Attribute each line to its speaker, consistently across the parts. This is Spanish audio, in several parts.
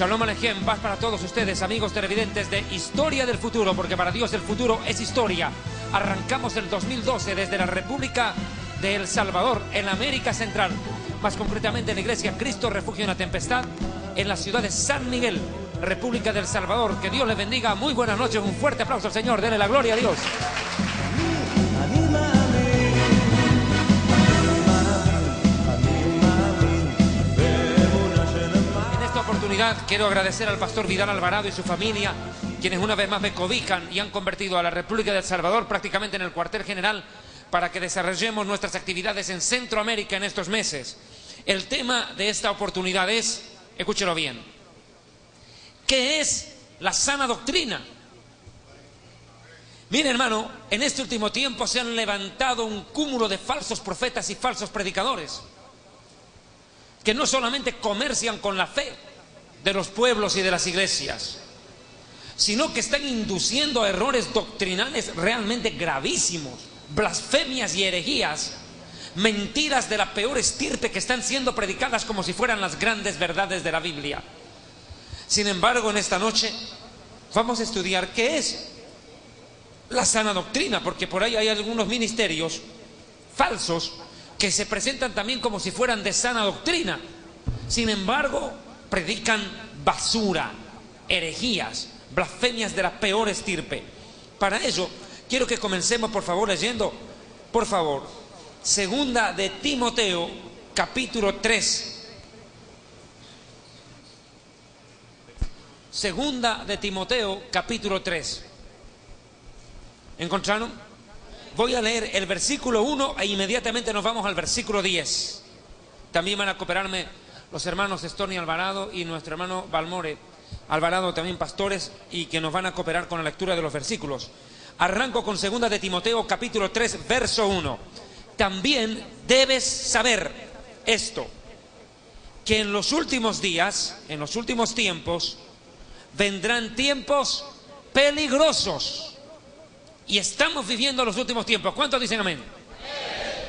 Speaker 1: Shalom Alejem, paz para todos ustedes, amigos televidentes de Historia del Futuro, porque para Dios el futuro es historia. Arrancamos el 2012 desde la República de El Salvador, en América Central, más concretamente en la iglesia Cristo Refugio en la Tempestad, en la ciudad de San Miguel, República del Salvador. Que Dios les bendiga, muy buenas noches, un fuerte aplauso al Señor, denle la gloria a Dios. Quiero agradecer al pastor Vidal Alvarado y su familia, quienes una vez más me cobijan y han convertido a la República del Salvador prácticamente en el cuartel general para que desarrollemos nuestras actividades en Centroamérica en estos meses. El tema de esta oportunidad es, escúchelo bien, ¿qué es la sana doctrina? Mire, hermano, en este último tiempo se han levantado un cúmulo de falsos profetas y falsos predicadores que no solamente comercian con la fe de los pueblos y de las iglesias, sino que están induciendo a errores doctrinales realmente gravísimos, blasfemias y herejías, mentiras de la peor estirpe que están siendo predicadas como si fueran las grandes verdades de la Biblia. Sin embargo, en esta noche vamos a estudiar qué es la sana doctrina, porque por ahí hay algunos ministerios falsos que se presentan también como si fueran de sana doctrina. Sin embargo, predican basura, herejías, blasfemias de la peor estirpe. Para ello, quiero que comencemos, por favor, leyendo, por favor, Segunda de Timoteo, capítulo 3. Segunda de Timoteo, capítulo 3. ¿Encontraron? Voy a leer el versículo 1 e inmediatamente nos vamos al versículo 10. También van a cooperarme los hermanos Estorni Alvarado y nuestro hermano Balmore Alvarado, también pastores, y que nos van a cooperar con la lectura de los versículos. Arranco con Segunda de Timoteo, capítulo 3, verso 1. También debes saber esto, que en los últimos días, en los últimos tiempos, vendrán tiempos peligrosos. Y estamos viviendo los últimos tiempos. ¿Cuántos dicen amén?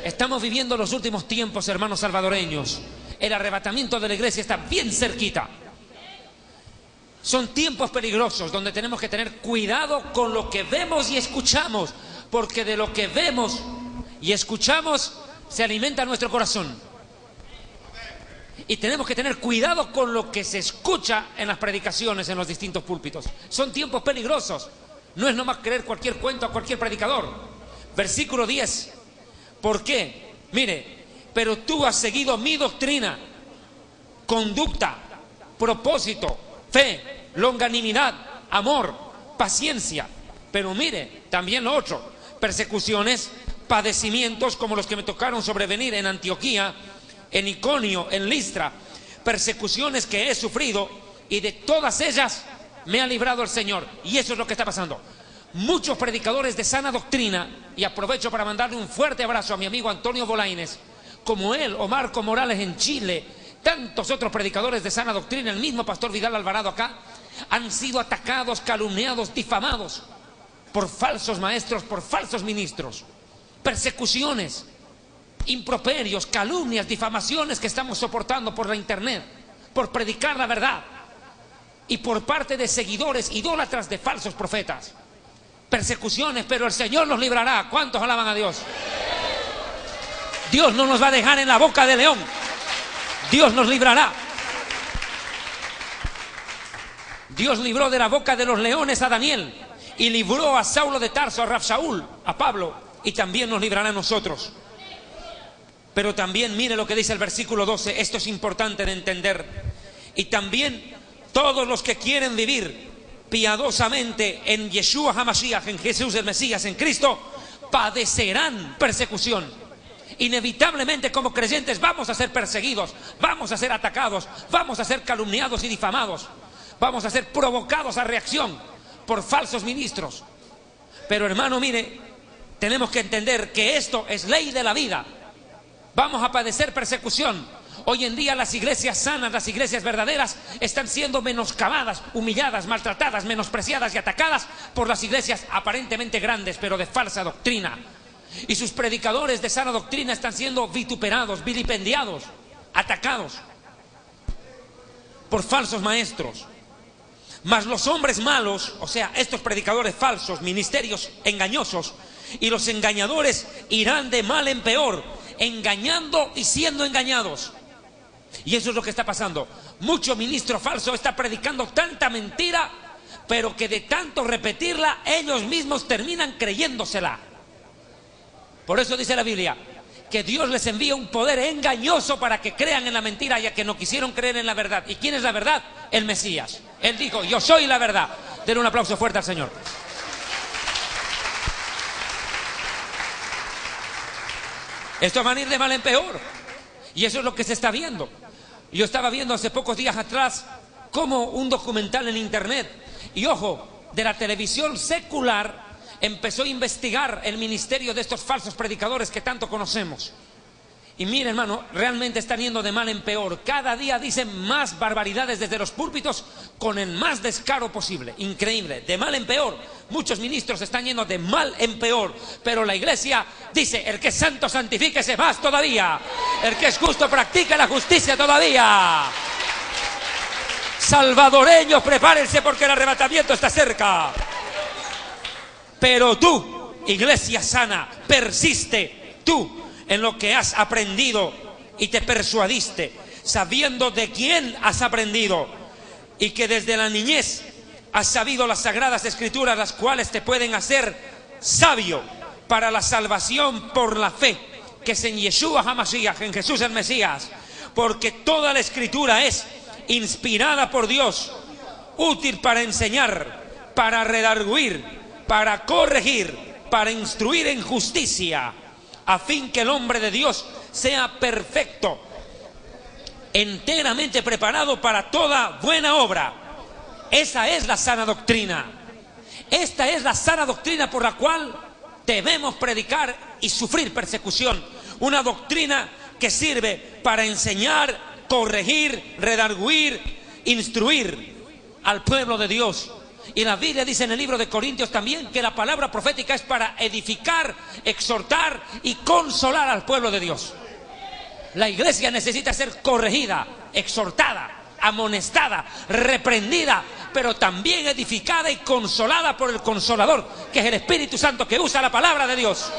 Speaker 1: Estamos viviendo los últimos tiempos, hermanos salvadoreños. El arrebatamiento de la iglesia está bien cerquita. Son tiempos peligrosos donde tenemos que tener cuidado con lo que vemos y escuchamos, porque de lo que vemos y escuchamos se alimenta nuestro corazón. Y tenemos que tener cuidado con lo que se escucha en las predicaciones, en los distintos púlpitos. Son tiempos peligrosos. No es nomás creer cualquier cuento a cualquier predicador. Versículo 10. ¿Por qué? Mire, pero tú has seguido mi doctrina, conducta, propósito, fe, longanimidad, amor, paciencia. Pero mire, también lo otro, persecuciones, padecimientos como los que me tocaron sobrevenir en Antioquía, en Iconio, en Listra, persecuciones que he sufrido y de todas ellas me ha librado el Señor. Y eso es lo que está pasando. Muchos predicadores de sana doctrina, y aprovecho para mandarle un fuerte abrazo a mi amigo Antonio Bolaines, como él, o Marco Morales en Chile, tantos otros predicadores de sana doctrina, el mismo pastor Vidal Alvarado acá, han sido atacados, calumniados, difamados por falsos maestros, por falsos ministros, persecuciones, improperios, calumnias, difamaciones que estamos soportando por la internet, por predicar la verdad, y por parte de seguidores idólatras de falsos profetas. Persecuciones, pero el Señor nos librará. ¿Cuántos alaban a Dios? Dios no nos va a dejar en la boca del león. Dios nos librará. Dios libró de la boca de los leones a Daniel y libró a Saulo de Tarso, a Rabsaúl, a Pablo, y también nos librará a nosotros. Pero también mire lo que dice el versículo 12, esto es importante de entender. Y también todos los que quieren vivir piadosamente en Yeshua HaMashiach, en Jesús el Mesías, en Cristo, padecerán persecución. Inevitablemente, como creyentes, vamos a ser perseguidos, vamos a ser atacados, vamos a ser calumniados y difamados, vamos a ser provocados a reacción por falsos ministros. Pero hermano, mire, tenemos que entender que esto es ley de la vida. Vamos a padecer persecución. Hoy en día las iglesias sanas, las iglesias verdaderas, están siendo menoscabadas, humilladas, maltratadas, menospreciadas y atacadas por las iglesias aparentemente grandes, pero de falsa doctrina. Y sus predicadores de sana doctrina están siendo vituperados, vilipendiados, atacados. por falsos maestros. Mas los hombres malos, o sea, estos predicadores falsos, ministerios engañosos, y los engañadores irán de mal en peor, engañando y siendo engañados. Y eso es lo que está pasando. Mucho ministro falso está predicando tanta mentira, pero que de tanto repetirla, ellos mismos terminan creyéndosela. Por eso dice la Biblia que Dios les envía un poder engañoso para que crean en la mentira, ya que no quisieron creer en la verdad. ¿Y quién es la verdad? El Mesías. Él dijo: yo soy la verdad. Den un aplauso fuerte al Señor. Esto va a ir de mal en peor, y eso es lo que se está viendo. Yo estaba viendo hace pocos días atrás como un documental en internet, y ojo, de la televisión secular empezó a investigar el ministerio de estos falsos predicadores que tanto conocemos. Y mire, hermano, realmente están yendo de mal en peor. Cada día dicen más barbaridades desde los púlpitos con el más descaro posible. Increíble, de mal en peor. Muchos ministros están yendo de mal en peor, pero la iglesia dice: el que es santo, santifíquese más todavía. El que es justo, practique la justicia todavía. Salvadoreños, prepárense porque el arrebatamiento está cerca. Pero tú, iglesia sana, persiste tú en lo que has aprendido y te persuadiste, sabiendo de quién has aprendido, y que desde la niñez has sabido las sagradas escrituras, las cuales te pueden hacer sabio para la salvación por la fe que es en Yeshua HaMashiach, en Jesús el Mesías. Porque toda la escritura es inspirada por Dios, útil para enseñar, para redarguir, para corregir, para instruir en justicia, a fin que el hombre de Dios sea perfecto, enteramente preparado para toda buena obra. Esa es la sana doctrina. Esta es la sana doctrina por la cual debemos predicar y sufrir persecución. Una doctrina que sirve para enseñar, corregir, redarguir, instruir al pueblo de Dios. Y la Biblia dice en el libro de Corintios también que la palabra profética es para edificar, exhortar y consolar al pueblo de Dios. La iglesia necesita ser corregida, exhortada, amonestada, reprendida, pero también edificada y consolada por el Consolador, que es el Espíritu Santo, que usa la palabra de Dios.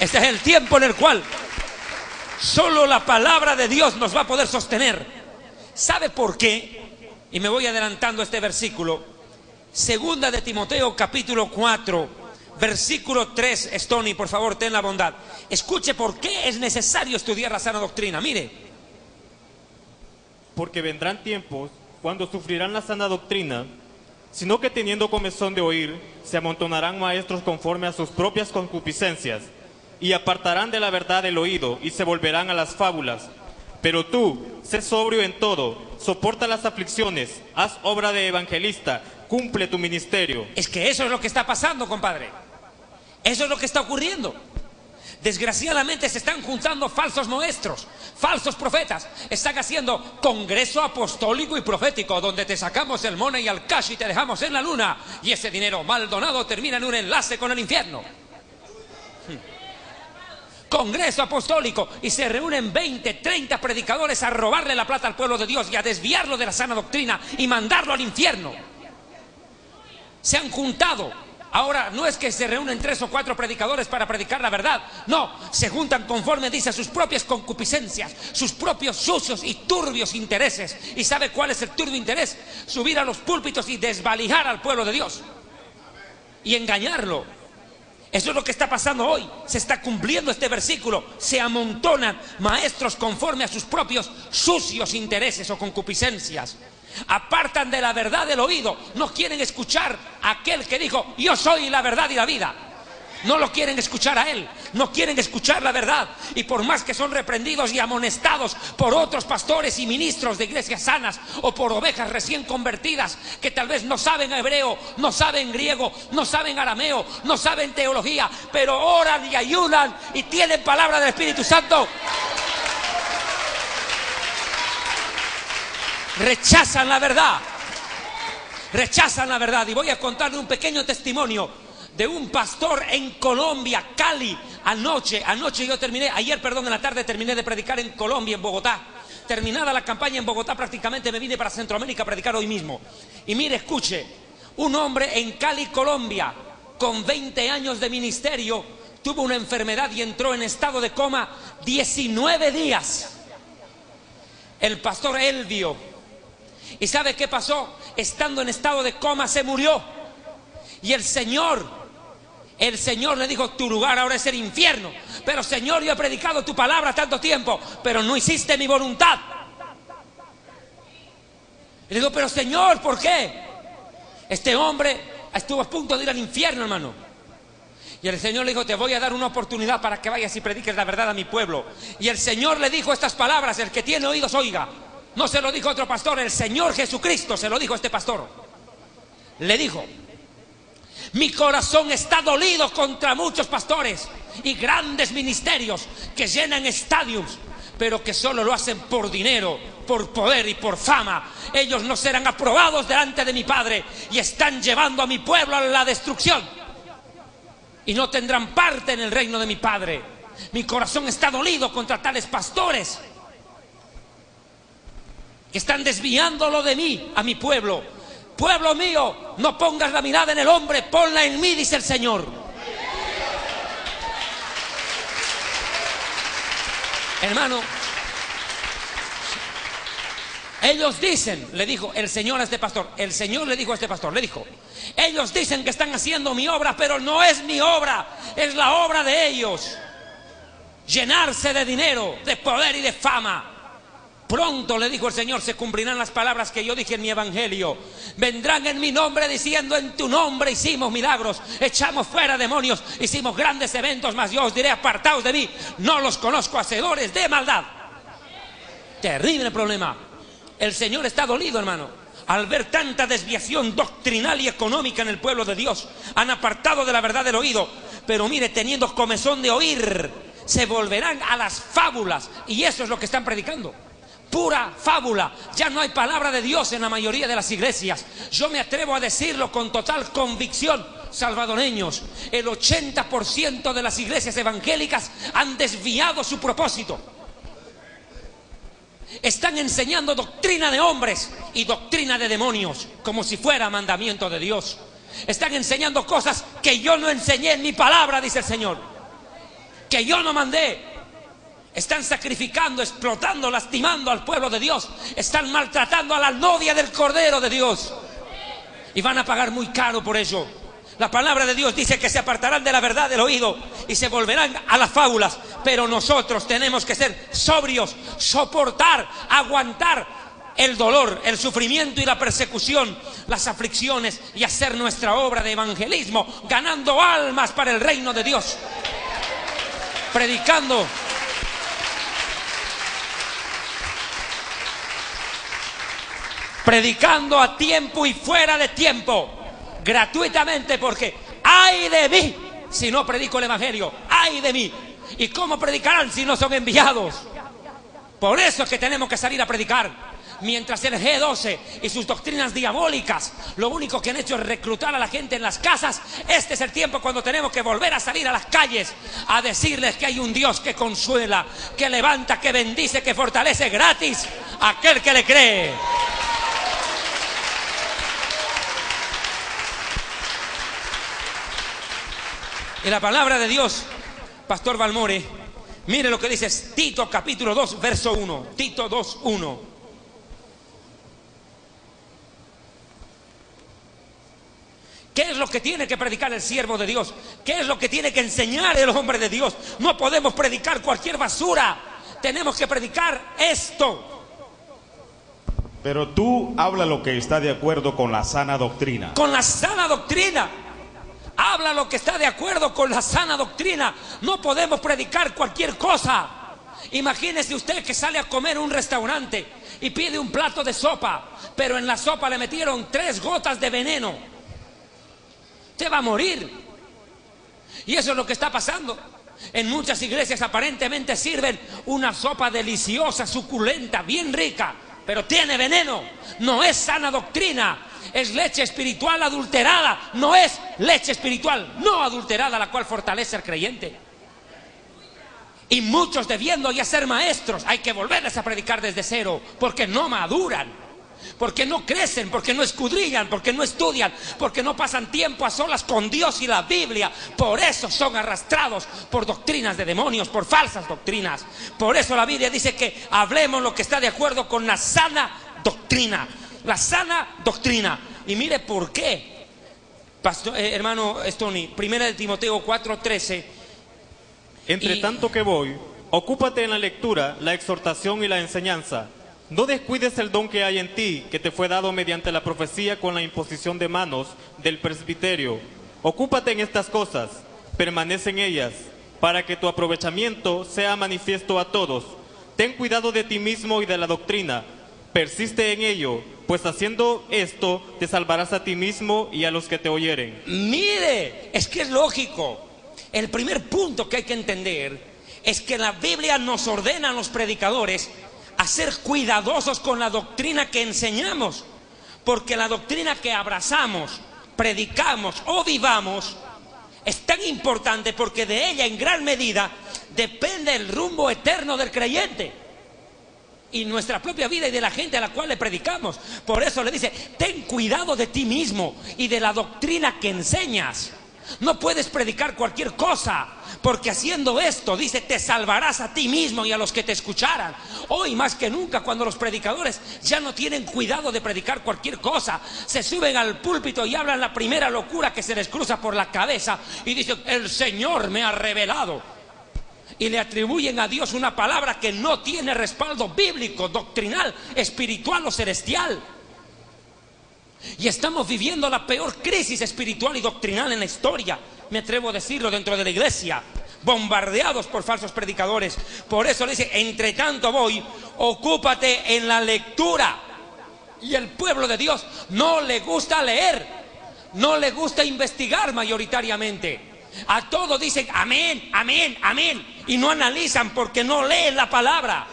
Speaker 1: Este es el tiempo en el cual solo la palabra de Dios nos va a poder sostener. ¿Sabe por qué? Y me voy adelantando a este versículo. Segunda de Timoteo, capítulo 4, versículo 3. Stony, por favor, ten la bondad. Escuche por qué es necesario estudiar la sana doctrina. Mire.
Speaker 2: Porque vendrán tiempos cuando sufrirán la sana doctrina, sino que teniendo comezón de oír, se amontonarán maestros conforme a sus propias concupiscencias, y apartarán de la verdad el oído, y se volverán a las fábulas. Pero tú, sé sobrio en todo, soporta las aflicciones, haz obra de evangelista, cumple tu ministerio.
Speaker 1: Es que eso es lo que está pasando, compadre. Eso es lo que está ocurriendo. Desgraciadamente se están juntando falsos maestros, falsos profetas. Están haciendo congreso apostólico y profético, donde te sacamos el money al cash y te dejamos en la luna, y ese dinero mal donado termina en un enlace con el infierno. Congreso apostólico, y se reúnen 20, 30 predicadores a robarle la plata al pueblo de Dios y a desviarlo de la sana doctrina y mandarlo al infierno. Se han juntado. Ahora no es que se reúnen 3 o 4 predicadores para predicar la verdad. No, se juntan conforme dice sus propias concupiscencias, sus propios sucios y turbios intereses. ¿Y sabe cuál es el turbio interés? Subir a los púlpitos y desvalijar al pueblo de Dios y engañarlo. Eso es lo que está pasando hoy. Se está cumpliendo este versículo. Se amontonan maestros conforme a sus propios sucios intereses o concupiscencias. Apartan de la verdad el oído. No quieren escuchar a aquel que dijo: yo soy la verdad y la vida. No lo quieren escuchar a él. No quieren escuchar la verdad. Y por más que son reprendidos y amonestados por otros pastores y ministros de iglesias sanas, o por ovejas recién convertidas que tal vez no saben hebreo, no saben griego, no saben arameo, no saben teología, pero oran y ayunan y tienen palabra del Espíritu Santo, rechazan la verdad. Rechazan la verdad. Y voy a contarle un pequeño testimonio de un pastor en Colombia, Cali. Ayer, en la tarde terminé de predicar en Colombia, en Bogotá. Terminada la campaña en Bogotá, prácticamente me vine para Centroamérica a predicar hoy mismo. Y mire, escuche, un hombre en Cali, Colombia, con 20 años de ministerio, tuvo una enfermedad y entró en estado de coma 19 días. El pastor Elvio. ¿Y sabe qué pasó? Estando en estado de coma se murió. Y el Señor le dijo: tu lugar ahora es el infierno. Pero Señor, yo he predicado tu palabra tanto tiempo, pero no hiciste mi voluntad. Y le digo: pero Señor, ¿por qué? Este hombre estuvo a punto de ir al infierno, hermano. Y el Señor le dijo: te voy a dar una oportunidad para que vayas y prediques la verdad a mi pueblo. Y el Señor le dijo estas palabras: el que tiene oídos oiga. No se lo dijo otro pastor, el Señor Jesucristo se lo dijo a este pastor. Le dijo: mi corazón está dolido contra muchos pastores y grandes ministerios que llenan estadios, pero que solo lo hacen por dinero, por poder y por fama. Ellos no serán aprobados delante de mi Padre y están llevando a mi pueblo a la destrucción. Y no tendrán parte en el reino de mi Padre. Mi corazón está dolido contra tales pastores que están desviándolo de mí, a mi pueblo. Pueblo mío, no pongas la mirada en el hombre, ponla en mí, dice el Señor. Hermano, ellos dicen, le dijo el Señor a este pastor, el Señor le dijo a este pastor, le dijo: ellos dicen que están haciendo mi obra, pero no es mi obra, es la obra de ellos. Llenarse de dinero, de poder y de fama. Pronto, le dijo el Señor, se cumplirán las palabras que yo dije en mi evangelio. Vendrán en mi nombre diciendo: en tu nombre hicimos milagros, echamos fuera demonios, hicimos grandes eventos, mas yo os diré: apartaos de mí, no los conozco, hacedores de maldad. Terrible problema. El Señor está dolido, hermano, al ver tanta desviación doctrinal y económica en el pueblo de Dios. Han apartado de la verdad del oído, pero mire, teniendo comezón de oír, se volverán a las fábulas. Y eso es lo que están predicando. Pura fábula. Ya no hay palabra de Dios en la mayoría de las iglesias. Yo me atrevo a decirlo con total convicción, salvadoreños, el 80% de las iglesias evangélicas han desviado su propósito. Están enseñando doctrina de hombres y doctrina de demonios, como si fuera mandamiento de Dios. Están enseñando cosas que yo no enseñé en mi palabra, dice el Señor, que yo no mandé. Están sacrificando, explotando, lastimando al pueblo de Dios. Están maltratando a la novia del Cordero de Dios. Y van a pagar muy caro por ello. La palabra de Dios dice que se apartarán de la verdad del oído y se volverán a las fábulas. Pero nosotros tenemos que ser sobrios, soportar, aguantar el dolor, el sufrimiento y la persecución, las aflicciones, y hacer nuestra obra de evangelismo, ganando almas para el reino de Dios. Predicando a tiempo y fuera de tiempo, gratuitamente, porque ¡ay de mí si no predico el evangelio! ¡Ay de mí! ¿Y cómo predicarán si no son enviados? Por eso es que tenemos que salir a predicar. Mientras el G12 y sus doctrinas diabólicas lo único que han hecho es reclutar a la gente en las casas, este es el tiempo cuando tenemos que volver a salir a las calles a decirles que hay un Dios que consuela, que levanta, que bendice, que fortalece gratis a aquel que le cree. Y la palabra de Dios, Pastor Balmore, mire lo que dice Tito capítulo 2, verso 1. Tito 2, 1. ¿Qué es lo que tiene que predicar el siervo de Dios? ¿Qué es lo que tiene que enseñar el hombre de Dios? No podemos predicar cualquier basura. Tenemos que predicar esto.
Speaker 3: Pero tú habla lo que está de acuerdo con la sana doctrina.
Speaker 1: Con la sana doctrina. Habla lo que está de acuerdo con la sana doctrina. No podemos predicar cualquier cosa. Imagínese usted que sale a comer a un restaurante y pide un plato de sopa, pero en la sopa le metieron 3 gotas de veneno. Usted va a morir. Y eso es lo que está pasando. En muchas iglesias aparentemente sirven una sopa deliciosa, suculenta, bien rica, pero tiene veneno. No es sana doctrina. es leche espiritual adulterada, no es leche espiritual no adulterada la cual fortalece al creyente. Y muchos, debiendo ya ser maestros, hay que volverles a predicar desde cero, porque no maduran, porque no crecen, porque no escudriñan, porque no estudian, porque no pasan tiempo a solas con Dios y la Biblia. Por eso son arrastrados por doctrinas de demonios, por falsas doctrinas. Por eso la Biblia dice que hablemos lo que está de acuerdo con la sana doctrina. La sana doctrina. Y mire por qué, hermano Stony, 1 de Timoteo 4:13.
Speaker 2: Entre tanto que voy, ocúpate en la lectura, la exhortación y la enseñanza. No descuides el don que hay en ti, que te fue dado mediante la profecía con la imposición de manos del presbiterio. Ocúpate en estas cosas, permanece en ellas, para que tu aprovechamiento sea manifiesto a todos. Ten cuidado de ti mismo y de la doctrina. Persiste en ello, pues haciendo esto te salvarás a ti mismo y a los que te oyeren.
Speaker 1: Mire, es que es lógico. El primer punto que hay que entender es que la Biblia nos ordena a los predicadores a ser cuidadosos con la doctrina que enseñamos, porque la doctrina que abrazamos, predicamos o vivamos es tan importante, porque de ella en gran medida depende el rumbo eterno del creyente y nuestra propia vida y de la gente a la cual le predicamos. Por eso le dice: ten cuidado de ti mismo y de la doctrina que enseñas. No puedes predicar cualquier cosa, porque haciendo esto, dice, te salvarás a ti mismo y a los que te escucharan. Hoy más que nunca, cuando los predicadores ya no tienen cuidado de predicar cualquier cosa, se suben al púlpito y hablan la primera locura que se les cruza por la cabeza y dicen: el Señor me ha revelado. Y le atribuyen a Dios una palabra que no tiene respaldo bíblico, doctrinal, espiritual o celestial. Y estamos viviendo la peor crisis espiritual y doctrinal en la historia, me atrevo a decirlo, dentro de la iglesia, bombardeados por falsos predicadores. Por eso le dice: entre tanto voy, ocúpate en la lectura. Y el pueblo de Dios no le gusta leer, no le gusta investigar mayoritariamente. A todo dicen amén, amén, amén, y no analizan porque no leen la palabra.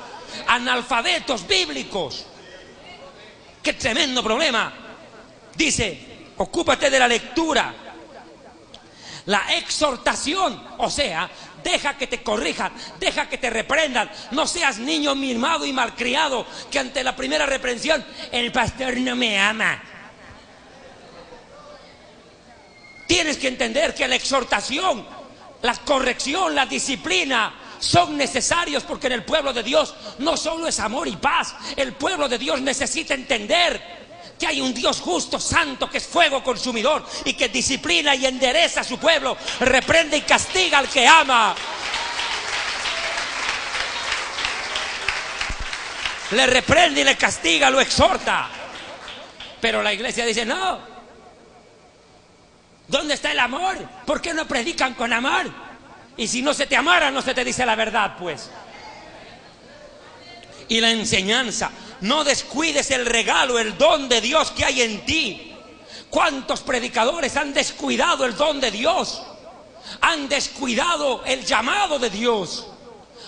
Speaker 1: Analfabetos bíblicos. Qué tremendo problema. Dice: ocúpate de la lectura, la exhortación, o sea, deja que te corrijan, deja que te reprendan. No seas niño mimado y malcriado, que ante la primera reprensión: el pastor no me ama. Tienes que entender que la exhortación, la corrección, la disciplina son necesarios, porque en el pueblo de Dios no solo es amor y paz. El pueblo de Dios necesita entender que hay un Dios justo, santo, que es fuego consumidor y que disciplina y endereza a su pueblo, reprende y castiga al que ama. Le reprende y le castiga, lo exhorta. Pero la iglesia dice: no. ¿Dónde está el amor? ¿Por qué no predican con amor? Y si no se te amara, no se te dice la verdad, pues. Y la enseñanza: no descuides el regalo, el don de Dios que hay en ti. ¿Cuántos predicadores han descuidado el don de Dios? Han descuidado el llamado de Dios.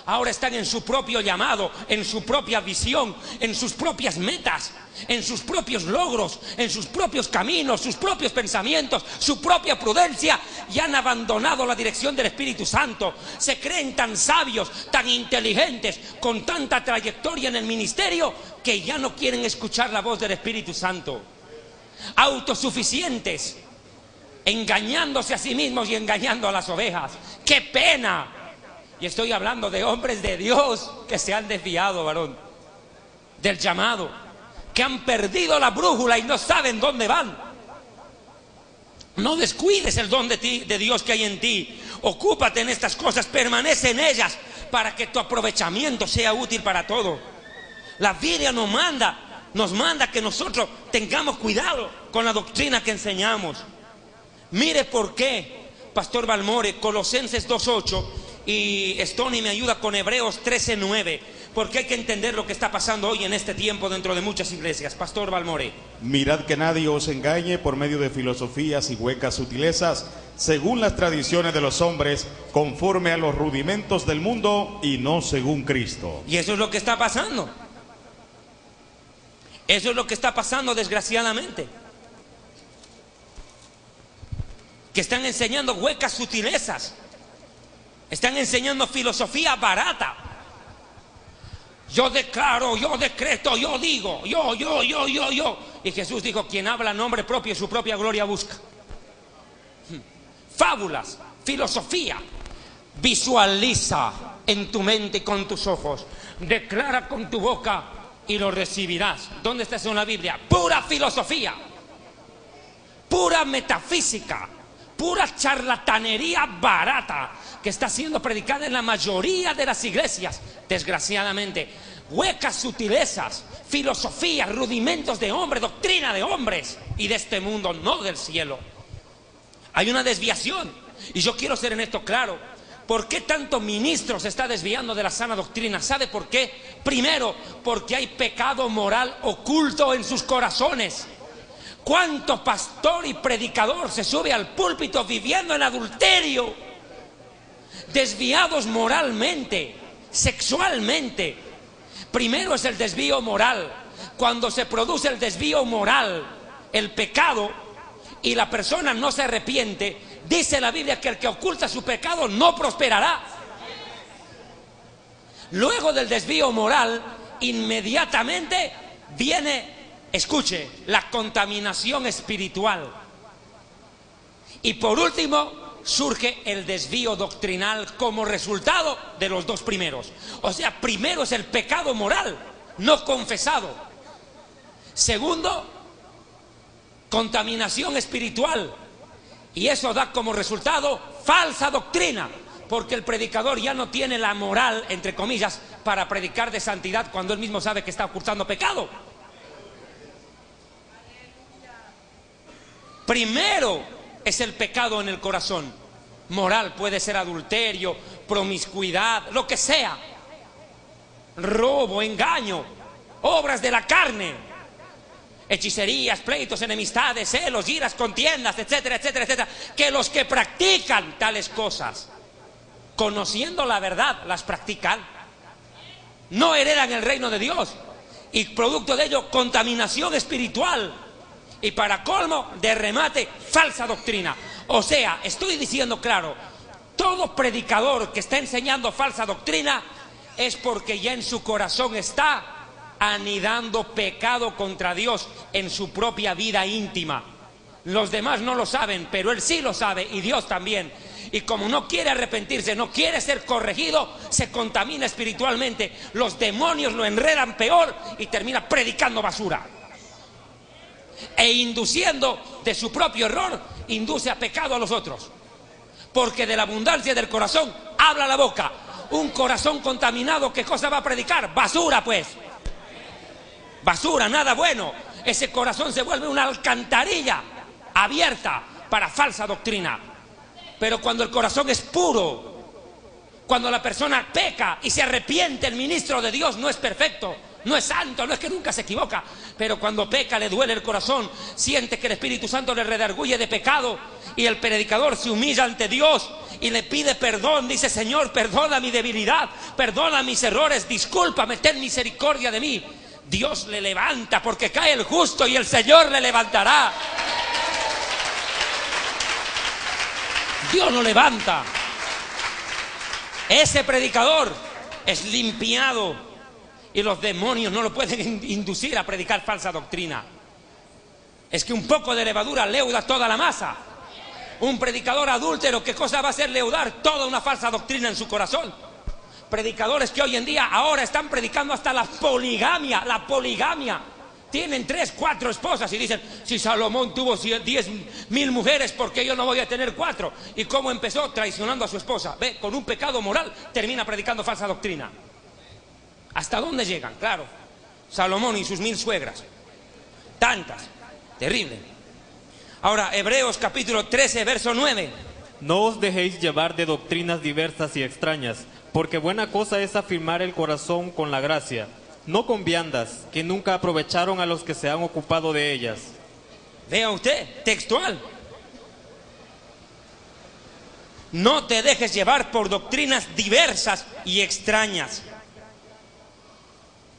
Speaker 1: Ahora están en su propio llamado, en su propia visión, en sus propias metas, en sus propios logros, en sus propios caminos, sus propios pensamientos, su propia prudencia, y han abandonado la dirección del Espíritu Santo. Se creen tan sabios, tan inteligentes, con tanta trayectoria en el ministerio, que ya no quieren escuchar la voz del Espíritu Santo. Autosuficientes, engañándose a sí mismos y engañando a las ovejas. ¡Qué pena! Y estoy hablando de hombres de Dios que se han desviado, varón, del llamado, que han perdido la brújula y no saben dónde van. No descuides el don de Dios que hay en ti. Ocúpate en estas cosas, permanece en ellas, para que tu aprovechamiento sea útil para todo. La Biblia nos manda que nosotros tengamos cuidado con la doctrina que enseñamos. Mire por qué, Pastor Balmore, Colosenses 2:8, y Stony me ayuda con Hebreos 13:9, porque hay que entender lo que está pasando hoy en este tiempo dentro de muchas iglesias. Pastor Balmore:
Speaker 3: mirad que nadie os engañe por medio de filosofías y huecas sutilezas, según las tradiciones de los hombres, conforme a los rudimentos del mundo y no según Cristo.
Speaker 1: Y eso es lo que está pasando. Eso es lo que está pasando, desgraciadamente. que están enseñando huecas sutilezas, están enseñando filosofía barata. Yo declaro, yo decreto, yo digo, yo. Y Jesús dijo, quien habla en nombre propio, su propia gloria busca. Fábulas, filosofía. Visualiza en tu mente y con tus ojos. Declara con tu boca y lo recibirás. ¿Dónde está eso en la Biblia? Pura filosofía, pura metafísica, pura charlatanería barata que está siendo predicada en la mayoría de las iglesias, desgraciadamente. Huecas sutilezas, filosofía, rudimentos de hombre, doctrina de hombres y de este mundo, no del cielo. Hay una desviación, y yo quiero ser en esto claro. ¿Por qué tanto ministro se está desviando de la sana doctrina? ¿Sabe por qué? Primero, porque hay pecado moral oculto en sus corazones. ¿Cuánto pastor y predicador se sube al púlpito viviendo en adulterio? Desviados moralmente, sexualmente. Primero es el desvío moral. Cuando se produce el desvío moral, el pecado, y la persona no se arrepiente, dice la Biblia que el que oculta su pecado no prosperará. Luego del desvío moral, inmediatamente viene, escuche, la contaminación espiritual. Y por último, surge el desvío doctrinal como resultado de los dos primeros. O sea, primero es el pecado moral no confesado. Segundo, contaminación espiritual. Y eso da como resultado falsa doctrina, porque el predicador ya no tiene la moral, entre comillas, para predicar de santidad cuando él mismo sabe que está ocultando pecado. Primero es el pecado en el corazón. Moral, puede ser adulterio, promiscuidad, lo que sea. Robo, engaño, obras de la carne. Hechicerías, pleitos, enemistades, celos, iras, contiendas, etcétera, etcétera, etcétera. Que los que practican tales cosas, conociendo la verdad, las practican, no heredan el reino de Dios. Y producto de ello, contaminación espiritual. Y para colmo, de remate, falsa doctrina. O sea, estoy diciendo claro, todo predicador que está enseñando falsa doctrina es porque ya en su corazón está anidando pecado contra Dios en su propia vida íntima. Los demás no lo saben, pero él sí lo sabe, y Dios también. Y como no quiere arrepentirse, no quiere ser corregido, se contamina espiritualmente. Los demonios lo enredan peor y termina predicando basura. E induciendo de su propio error, induce a pecado a los otros. Porque de la abundancia del corazón habla la boca. Un corazón contaminado, ¿qué cosa va a predicar? Basura, pues. Basura, nada bueno. Ese corazón se vuelve una alcantarilla abierta para falsa doctrina. Pero cuando el corazón es puro, cuando la persona peca y se arrepiente, el ministro de Dios no es perfecto, no es santo, no es que nunca se equivoca, pero cuando peca le duele el corazón, siente que el Espíritu Santo le redarguye de pecado, y el predicador se humilla ante Dios y le pide perdón. Dice: Señor, perdona mi debilidad, perdona mis errores, discúlpame, ten misericordia de mí. Dios le levanta, porque cae el justo y el Señor le levantará. Dios lo levanta. Ese predicador es limpiado y los demonios no lo pueden inducir a predicar falsa doctrina. Es que un poco de levadura leuda toda la masa. Un predicador adúltero, ¿qué cosa va a hacer leudar? Toda una falsa doctrina en su corazón. Predicadores que hoy en día ahora están predicando hasta la poligamia. La poligamia. Tienen 3, 4 esposas y dicen: si Salomón tuvo 10.000 mujeres, ¿por qué yo no voy a tener 4? ¿Y cómo empezó? Traicionando a su esposa. Ve, con un pecado moral termina predicando falsa doctrina. ¿Hasta dónde llegan? Claro, Salomón y sus 1000 suegras. Tantas. Terrible. Ahora, Hebreos capítulo 13, verso 9.
Speaker 2: No os dejéis llevar de doctrinas diversas y extrañas, porque buena cosa es afirmar el corazón con la gracia, no con viandas, que nunca aprovecharon a los que se han ocupado de ellas.
Speaker 1: Vea usted, textual. No te dejes llevar por doctrinas diversas y extrañas.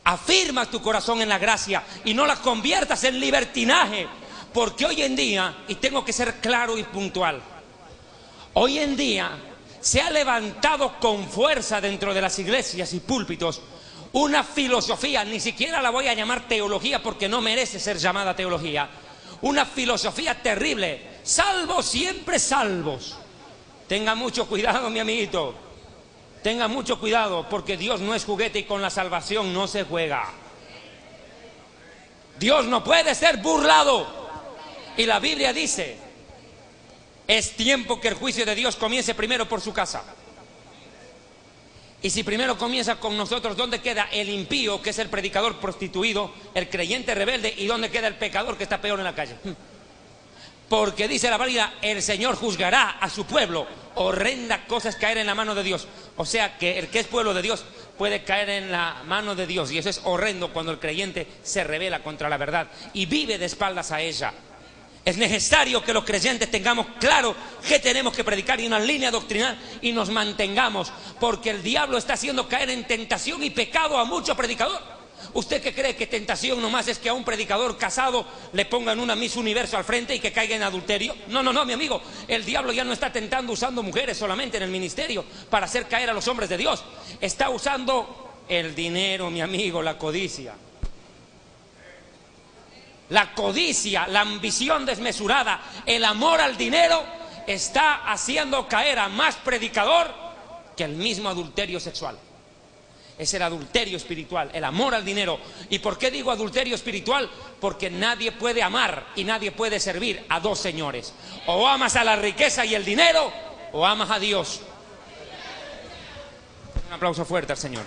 Speaker 1: Afirma tu corazón en la gracia y no la conviertas en libertinaje. Porque hoy en día, y tengo que ser claro y puntual, Hoy en día se ha levantado con fuerza dentro de las iglesias y púlpitos una filosofía, ni siquiera la voy a llamar teología porque no merece ser llamada teología, una filosofía terrible: salvos, siempre salvos. Tenga mucho cuidado, mi amiguito, tenga mucho cuidado, porque Dios no es juguete y con la salvación no se juega. Dios no puede ser burlado. Y la Biblia dice: es tiempo que el juicio de Dios comience primero por su casa. Y si primero comienza con nosotros, ¿dónde queda el impío, que es el predicador prostituido, el creyente rebelde? ¿Y dónde queda el pecador, que está peor en la calle? Porque dice la Biblia: el Señor juzgará a su pueblo. Horrenda cosa es caer en la mano de Dios. O sea que el que es pueblo de Dios puede caer en la mano de Dios, y eso es horrendo cuando el creyente se rebela contra la verdad y vive de espaldas a ella. Es necesario que los creyentes tengamos claro que tenemos que predicar y una línea doctrinal, y nos mantengamos, porque el diablo está haciendo caer en tentación y pecado a mucho predicador. ¿Usted qué cree que tentación nomás es que a un predicador casado le pongan una Miss Universo al frente y que caiga en adulterio? No, mi amigo, el diablo ya no está tentando usando mujeres solamente en el ministerio para hacer caer a los hombres de Dios. Está usando el dinero, mi amigo, la codicia. La codicia, la ambición desmesurada, el amor al dinero está haciendo caer a más predicador que el mismo adulterio sexual. Es el adulterio espiritual, el amor al dinero. ¿Y por qué digo adulterio espiritual? Porque nadie puede amar y nadie puede servir a dos señores. O amas a la riqueza y el dinero, o amas a Dios. Un aplauso fuerte al Señor.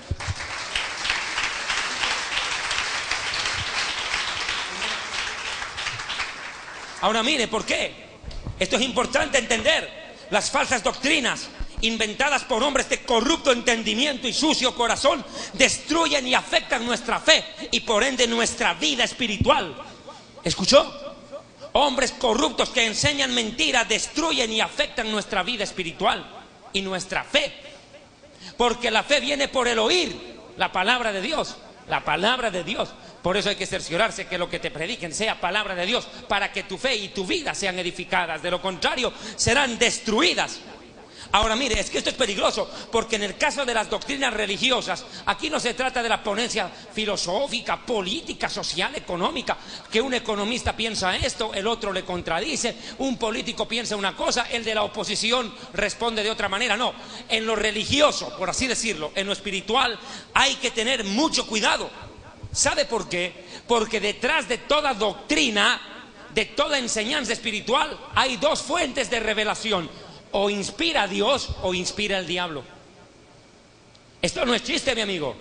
Speaker 1: Ahora mire, ¿por qué? Esto es importante entender. Las falsas doctrinas inventadas por hombres de corrupto entendimiento y sucio corazón destruyen y afectan nuestra fe y por ende nuestra vida espiritual. ¿Escuchó? Hombres corruptos que enseñan mentiras destruyen y afectan nuestra vida espiritual y nuestra fe, porque la fe viene por el oír la palabra de Dios. La palabra de Dios. Por eso hay que cerciorarse que lo que te prediquen sea palabra de Dios, para que tu fe y tu vida sean edificadas. De lo contrario, serán destruidas. Ahora mire, es que esto es peligroso, porque en el caso de las doctrinas religiosas, aquí no se trata de la ponencia filosófica, política, social, económica, que un economista piensa esto, el otro le contradice, un político piensa una cosa, el de la oposición responde de otra manera. No, en lo religioso, por así decirlo, en lo espiritual, hay que tener mucho cuidado. ¿Sabe por qué? Porque detrás de toda doctrina, de toda enseñanza espiritual, hay dos fuentes de revelación: o inspira a Dios o inspira al diablo. Esto no es chiste, mi amigo.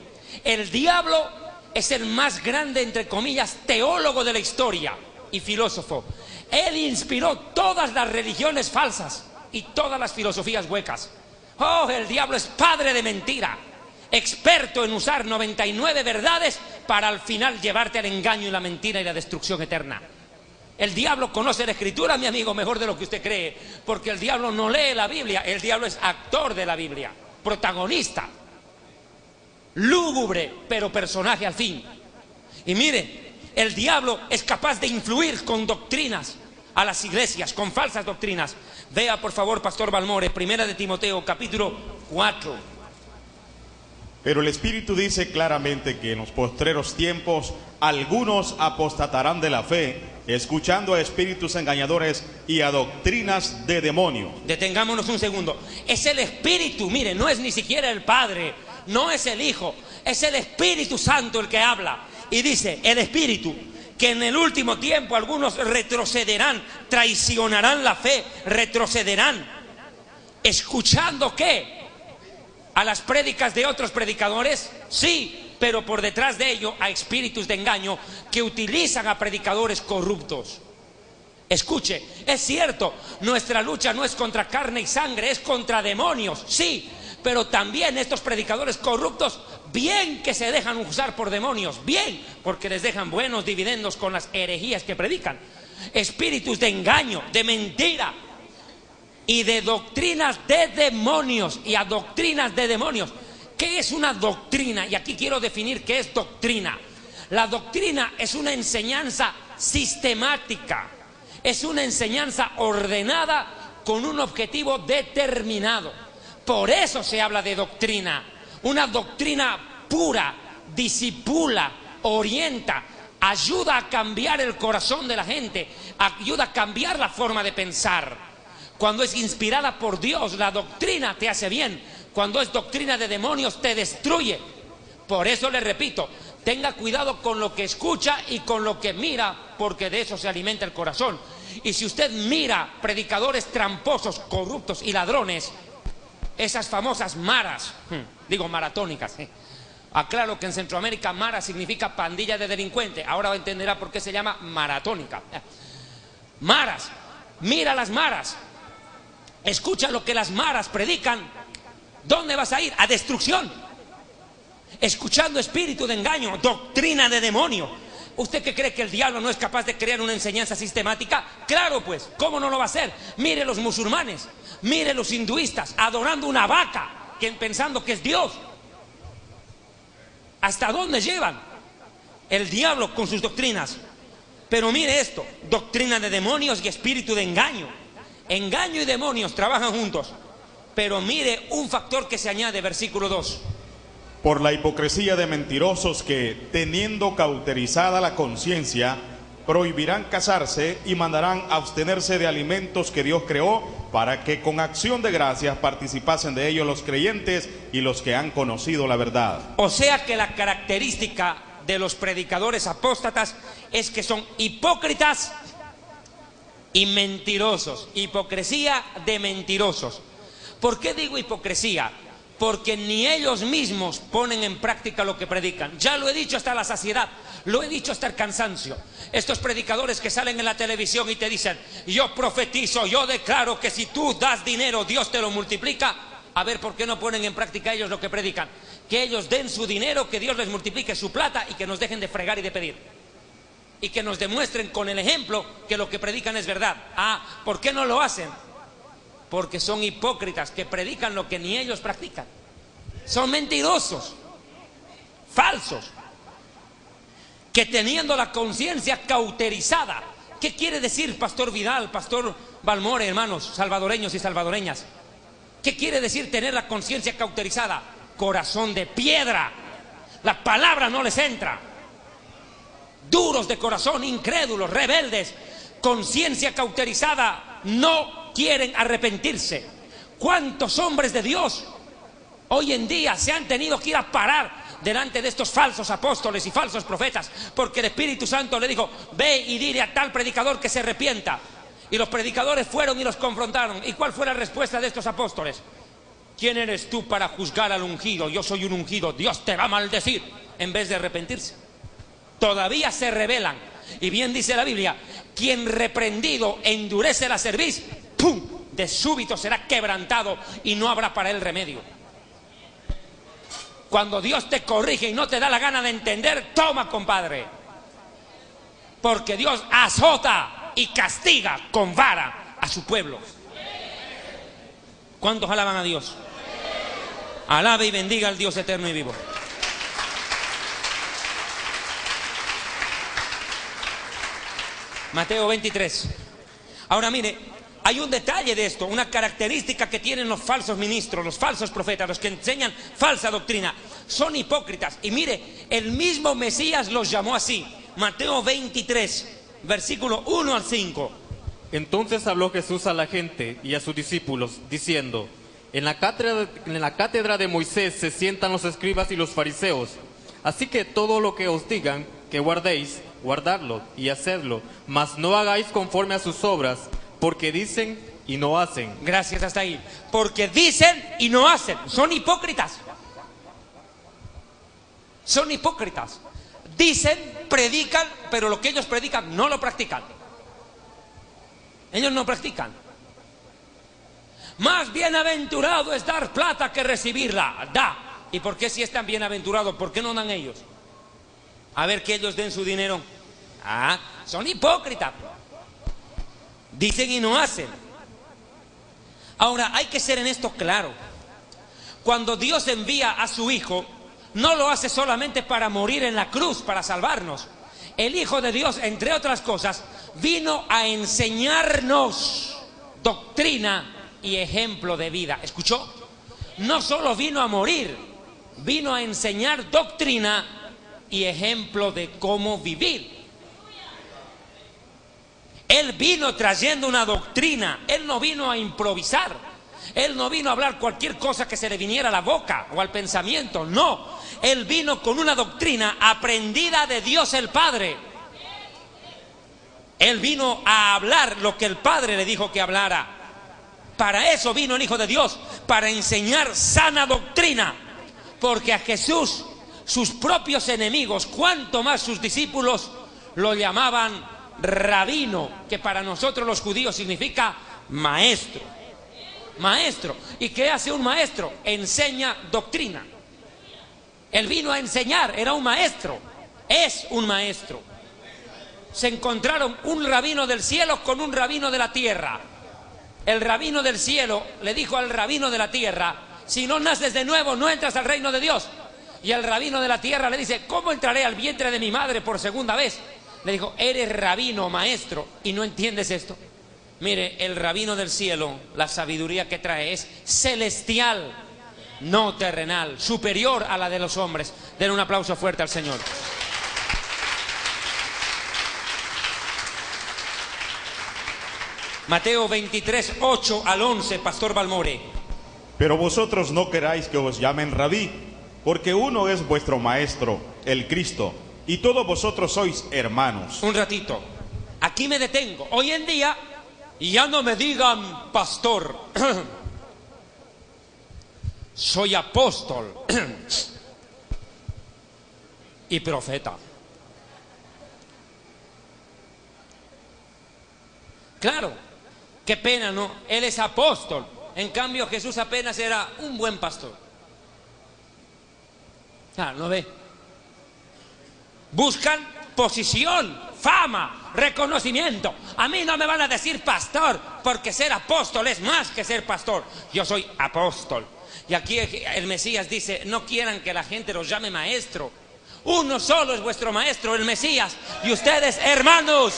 Speaker 1: El diablo es el más grande, entre comillas, teólogo de la historia y filósofo. Él inspiró todas las religiones falsas y todas las filosofías huecas. Oh, el diablo es padre de mentira, experto en usar 99 verdades para al final llevarte al engaño y la mentira y la destrucción eterna. El diablo conoce la escritura, mi amigo, mejor de lo que usted cree, porque el diablo no lee la Biblia, el diablo es actor de la Biblia, protagonista, lúgubre, pero personaje al fin. Y mire, el diablo es capaz de influir con doctrinas a las iglesias, con falsas doctrinas. Vea por favor, Pastor Balmore, 1 de Timoteo, capítulo 4.
Speaker 3: Pero el Espíritu dice claramente que en los postreros tiempos algunos apostatarán de la fe, escuchando a espíritus engañadores y a doctrinas de demonios.
Speaker 1: Detengámonos un segundo. Es el Espíritu, mire, no es ni siquiera el Padre, no es el Hijo, es el Espíritu Santo el que habla. Y dice el Espíritu que en el último tiempo algunos retrocederán, traicionarán la fe, retrocederán. ¿Escuchando qué? ¿A las prédicas de otros predicadores? Sí, pero por detrás de ello a espíritus de engaño que utilizan a predicadores corruptos. Escuche, es cierto, nuestra lucha no es contra carne y sangre, es contra demonios, sí, pero también estos predicadores corruptos, bien que se dejan usar por demonios, bien, porque les dejan buenos dividendos con las herejías que predican. Espíritus de engaño, de mentira y de doctrinas de demonios y a doctrinas de demonios. ¿Qué es una doctrina? Y aquí quiero definir qué es doctrina. La doctrina es una enseñanza sistemática, es una enseñanza ordenada con un objetivo determinado. Por eso se habla de doctrina. Una doctrina pura, disipula, orienta, ayuda a cambiar el corazón de la gente, ayuda a cambiar la forma de pensar. Cuando es inspirada por Dios, la doctrina te hace bien. Cuando es doctrina de demonios, te destruye. Por eso le repito, tenga cuidado con lo que escucha y con lo que mira, porque de eso se alimenta el corazón. Y si usted mira predicadores tramposos, corruptos y ladrones, esas famosas maras, digo maratónicas, aclaro que en Centroamérica mara significa pandilla de delincuentes, ahora entenderá por qué se llama maratónica. Maras, mira las maras, escucha lo que las maras predican. ¿Dónde vas a ir? A destrucción. Escuchando espíritu de engaño, doctrina de demonio. ¿Usted qué cree que el diablo no es capaz de crear una enseñanza sistemática? Claro pues, ¿cómo no lo va a hacer? Mire los musulmanes, mire los hinduistas adorando una vaca, pensando que es Dios. ¿Hasta dónde llevan el diablo con sus doctrinas? Pero mire esto, doctrina de demonios y espíritu de engaño. Engaño y demonios trabajan juntos. Pero mire un factor que se añade, versículo 2.
Speaker 3: Por la hipocresía de mentirosos que, teniendo cauterizada la conciencia, prohibirán casarse y mandarán abstenerse de alimentos que Dios creó, para que con acción de gracias participasen de ellos los creyentes y los que han conocido la verdad.
Speaker 1: O sea que la característica de los predicadores apóstatas es que son hipócritas y mentirosos. Hipocresía de mentirosos. ¿Por qué digo hipocresía? Porque ni ellos mismos ponen en práctica lo que predican. Ya lo he dicho hasta la saciedad, lo he dicho hasta el cansancio. Estos predicadores que salen en la televisión y te dicen: yo profetizo, yo declaro que si tú das dinero, Dios te lo multiplica. A ver, ¿por qué no ponen en práctica ellos lo que predican? Que ellos den su dinero, que Dios les multiplique su plata y que nos dejen de fregar y de pedir. Y que nos demuestren con el ejemplo que lo que predican es verdad. Ah, ¿por qué no lo hacen? Porque son hipócritas que predican lo que ni ellos practican. Son mentirosos, falsos, que teniendo la conciencia cauterizada. ¿Qué quiere decir, Pastor Vidal, Pastor Balmore, hermanos salvadoreños y salvadoreñas? ¿Qué quiere decir tener la conciencia cauterizada? Corazón de piedra. La palabra no les entra. Duros de corazón, incrédulos, rebeldes, conciencia cauterizada, no quieren arrepentirse. ¿Cuántos hombres de Dios hoy en día se han tenido que ir a parar delante de estos falsos apóstoles y falsos profetas? Porque el Espíritu Santo le dijo: ve y dile a tal predicador que se arrepienta. Y los predicadores fueron y los confrontaron. ¿Y cuál fue la respuesta de estos apóstoles? ¿Quién eres tú para juzgar al ungido? Yo soy un ungido, Dios te va a maldecir. En vez de arrepentirse, todavía se rebelan. Y bien dice la Biblia: quien reprendido endurece la cerviz, ¡pum!, de súbito será quebrantado y no habrá para él remedio. Cuando Dios te corrige y no te da la gana de entender, toma, compadre, porque Dios azota y castiga con vara a su pueblo. ¿Cuántos alaban a Dios? Alabe y bendiga al Dios eterno y vivo. Mateo 23. Ahora mire, hay un detalle de esto, una característica que tienen los falsos ministros, los falsos profetas, los que enseñan falsa doctrina. Son hipócritas. Y mire, el mismo Mesías los llamó así. Mateo 23, versículo 1 al 5.
Speaker 2: Entonces habló Jesús a la gente y a sus discípulos, diciendo: en la cátedra de Moisés se sientan los escribas y los fariseos. Así que todo lo que os digan que guardéis, guardadlo y hacedlo, mas no hagáis conforme a sus obras, porque dicen y no hacen.
Speaker 1: Gracias, hasta ahí. Porque dicen y no hacen. Son hipócritas. Son hipócritas. Dicen, predican, pero lo que ellos predican no lo practican. Ellos no practican. Más bienaventurado es dar plata que recibirla. Da. ¿Y por qué si es tan bienaventurado? ¿Por qué no dan ellos? A ver, que ellos den su dinero. Ah, son hipócritas. Dicen y no hacen. Ahora, hay que ser en esto claro. Cuando Dios envía a su Hijo, no lo hace solamente para morir en la cruz, para salvarnos. El Hijo de Dios, entre otras cosas, vino a enseñarnos doctrina y ejemplo de vida. ¿Escuchó? No solo vino a morir, vino a enseñar doctrina y ejemplo de cómo vivir. Él vino trayendo una doctrina, Él no vino a improvisar, Él no vino a hablar cualquier cosa que se le viniera a la boca o al pensamiento, no. Él vino con una doctrina aprendida de Dios el Padre. Él vino a hablar lo que el Padre le dijo que hablara. Para eso vino el Hijo de Dios, para enseñar sana doctrina. Porque a Jesús, sus propios enemigos, cuanto más sus discípulos, lo llamaban rabino, que para nosotros los judíos significa maestro. Maestro. ¿Y qué hace un maestro? Enseña doctrina. Él vino a enseñar, era un maestro, es un maestro. Se encontraron un rabino del cielo con un rabino de la tierra. El rabino del cielo le dijo al rabino de la tierra: si no naces de nuevo, no entras al reino de Dios. Y el rabino de la tierra le dice: ¿cómo entraré al vientre de mi madre por segunda vez? Le dijo: eres rabino, maestro, y no entiendes esto. Mire, el rabino del cielo, la sabiduría que trae es celestial, no terrenal, superior a la de los hombres. Den un aplauso fuerte al Señor. Mateo 23, 8 al 11, Pastor Balmore.
Speaker 3: Pero vosotros no queráis que os llamen rabí, porque uno es vuestro maestro, el Cristo, y todos vosotros sois hermanos.
Speaker 1: Un ratito, aquí me detengo. Hoy en día ya no me digan pastor, soy apóstol y profeta. Claro. Qué pena, ¿no? Él es apóstol. En cambio, Jesús apenas era un buen pastor. ¿No ve? Buscan posición, fama, reconocimiento. A mí no me van a decir pastor, porque ser apóstol es más que ser pastor. Yo soy apóstol. Y aquí el Mesías dice: no quieran que la gente los llame maestro. Uno solo es vuestro maestro, el Mesías. Y ustedes, hermanos.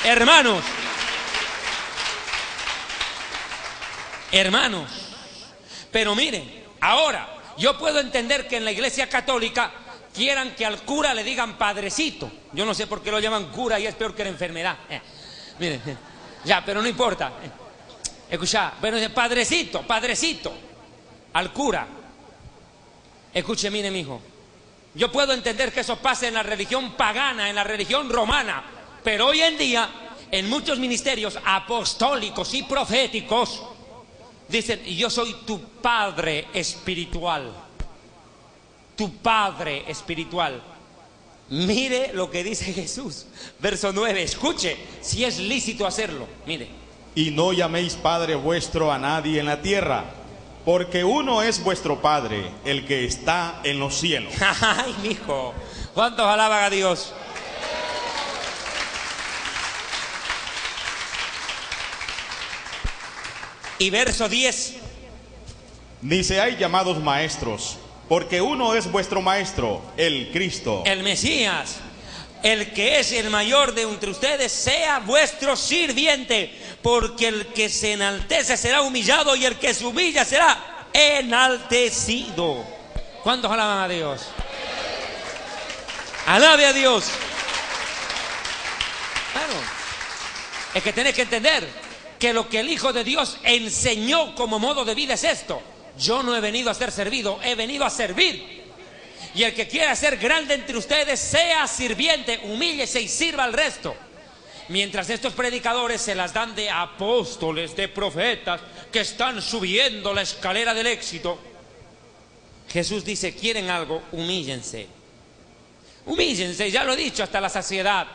Speaker 1: Hermanos. Hermanos, pero miren, ahora yo puedo entender que en la Iglesia Católica quieran que al cura le digan padrecito. Yo no sé por qué lo llaman cura y es peor que la enfermedad. Miren, ya, pero no importa. Escucha, pero padrecito, padrecito, al cura. Escuche, mire, mijo, yo puedo entender que eso pase en la religión pagana, en la religión romana, pero hoy en día, en muchos ministerios apostólicos y proféticos, dicen: yo soy tu padre espiritual. Tu padre espiritual. Mire lo que dice Jesús. Verso 9. Escuche, si es lícito hacerlo. Mire.
Speaker 3: Y no llaméis Padre vuestro a nadie en la tierra, porque uno es vuestro Padre, el que está en los cielos.
Speaker 1: Ay, mijo. ¿Cuántos alaban a Dios? Y verso 10.
Speaker 3: Ni seáis llamados maestros, porque uno es vuestro maestro, el Cristo.
Speaker 1: El Mesías. El que es el mayor de entre ustedes sea vuestro sirviente, porque el que se enaltece será humillado y el que se humilla será enaltecido. ¿Cuántos alaban a Dios? Alabe a Dios. Claro. Es que tenés que entender que lo que el Hijo de Dios enseñó como modo de vida es esto: yo no he venido a ser servido, he venido a servir. Y el que quiera ser grande entre ustedes, sea sirviente, humíllese y sirva al resto. Mientras estos predicadores se las dan de apóstoles, de profetas, que están subiendo la escalera del éxito, Jesús dice: quieren algo, humíllense. Humíllense, ya lo he dicho hasta la saciedad.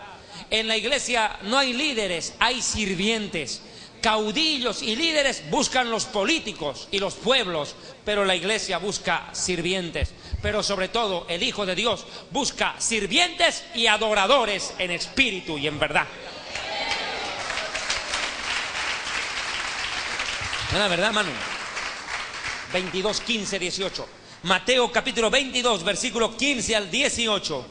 Speaker 1: En la iglesia no hay líderes, hay sirvientes. Caudillos y líderes buscan los políticos y los pueblos, pero la iglesia busca sirvientes. Pero sobre todo el Hijo de Dios busca sirvientes y adoradores en espíritu y en verdad. ¿Es la verdad, Manu? 22, 15, 18. Mateo capítulo 22, versículo 15 al 18.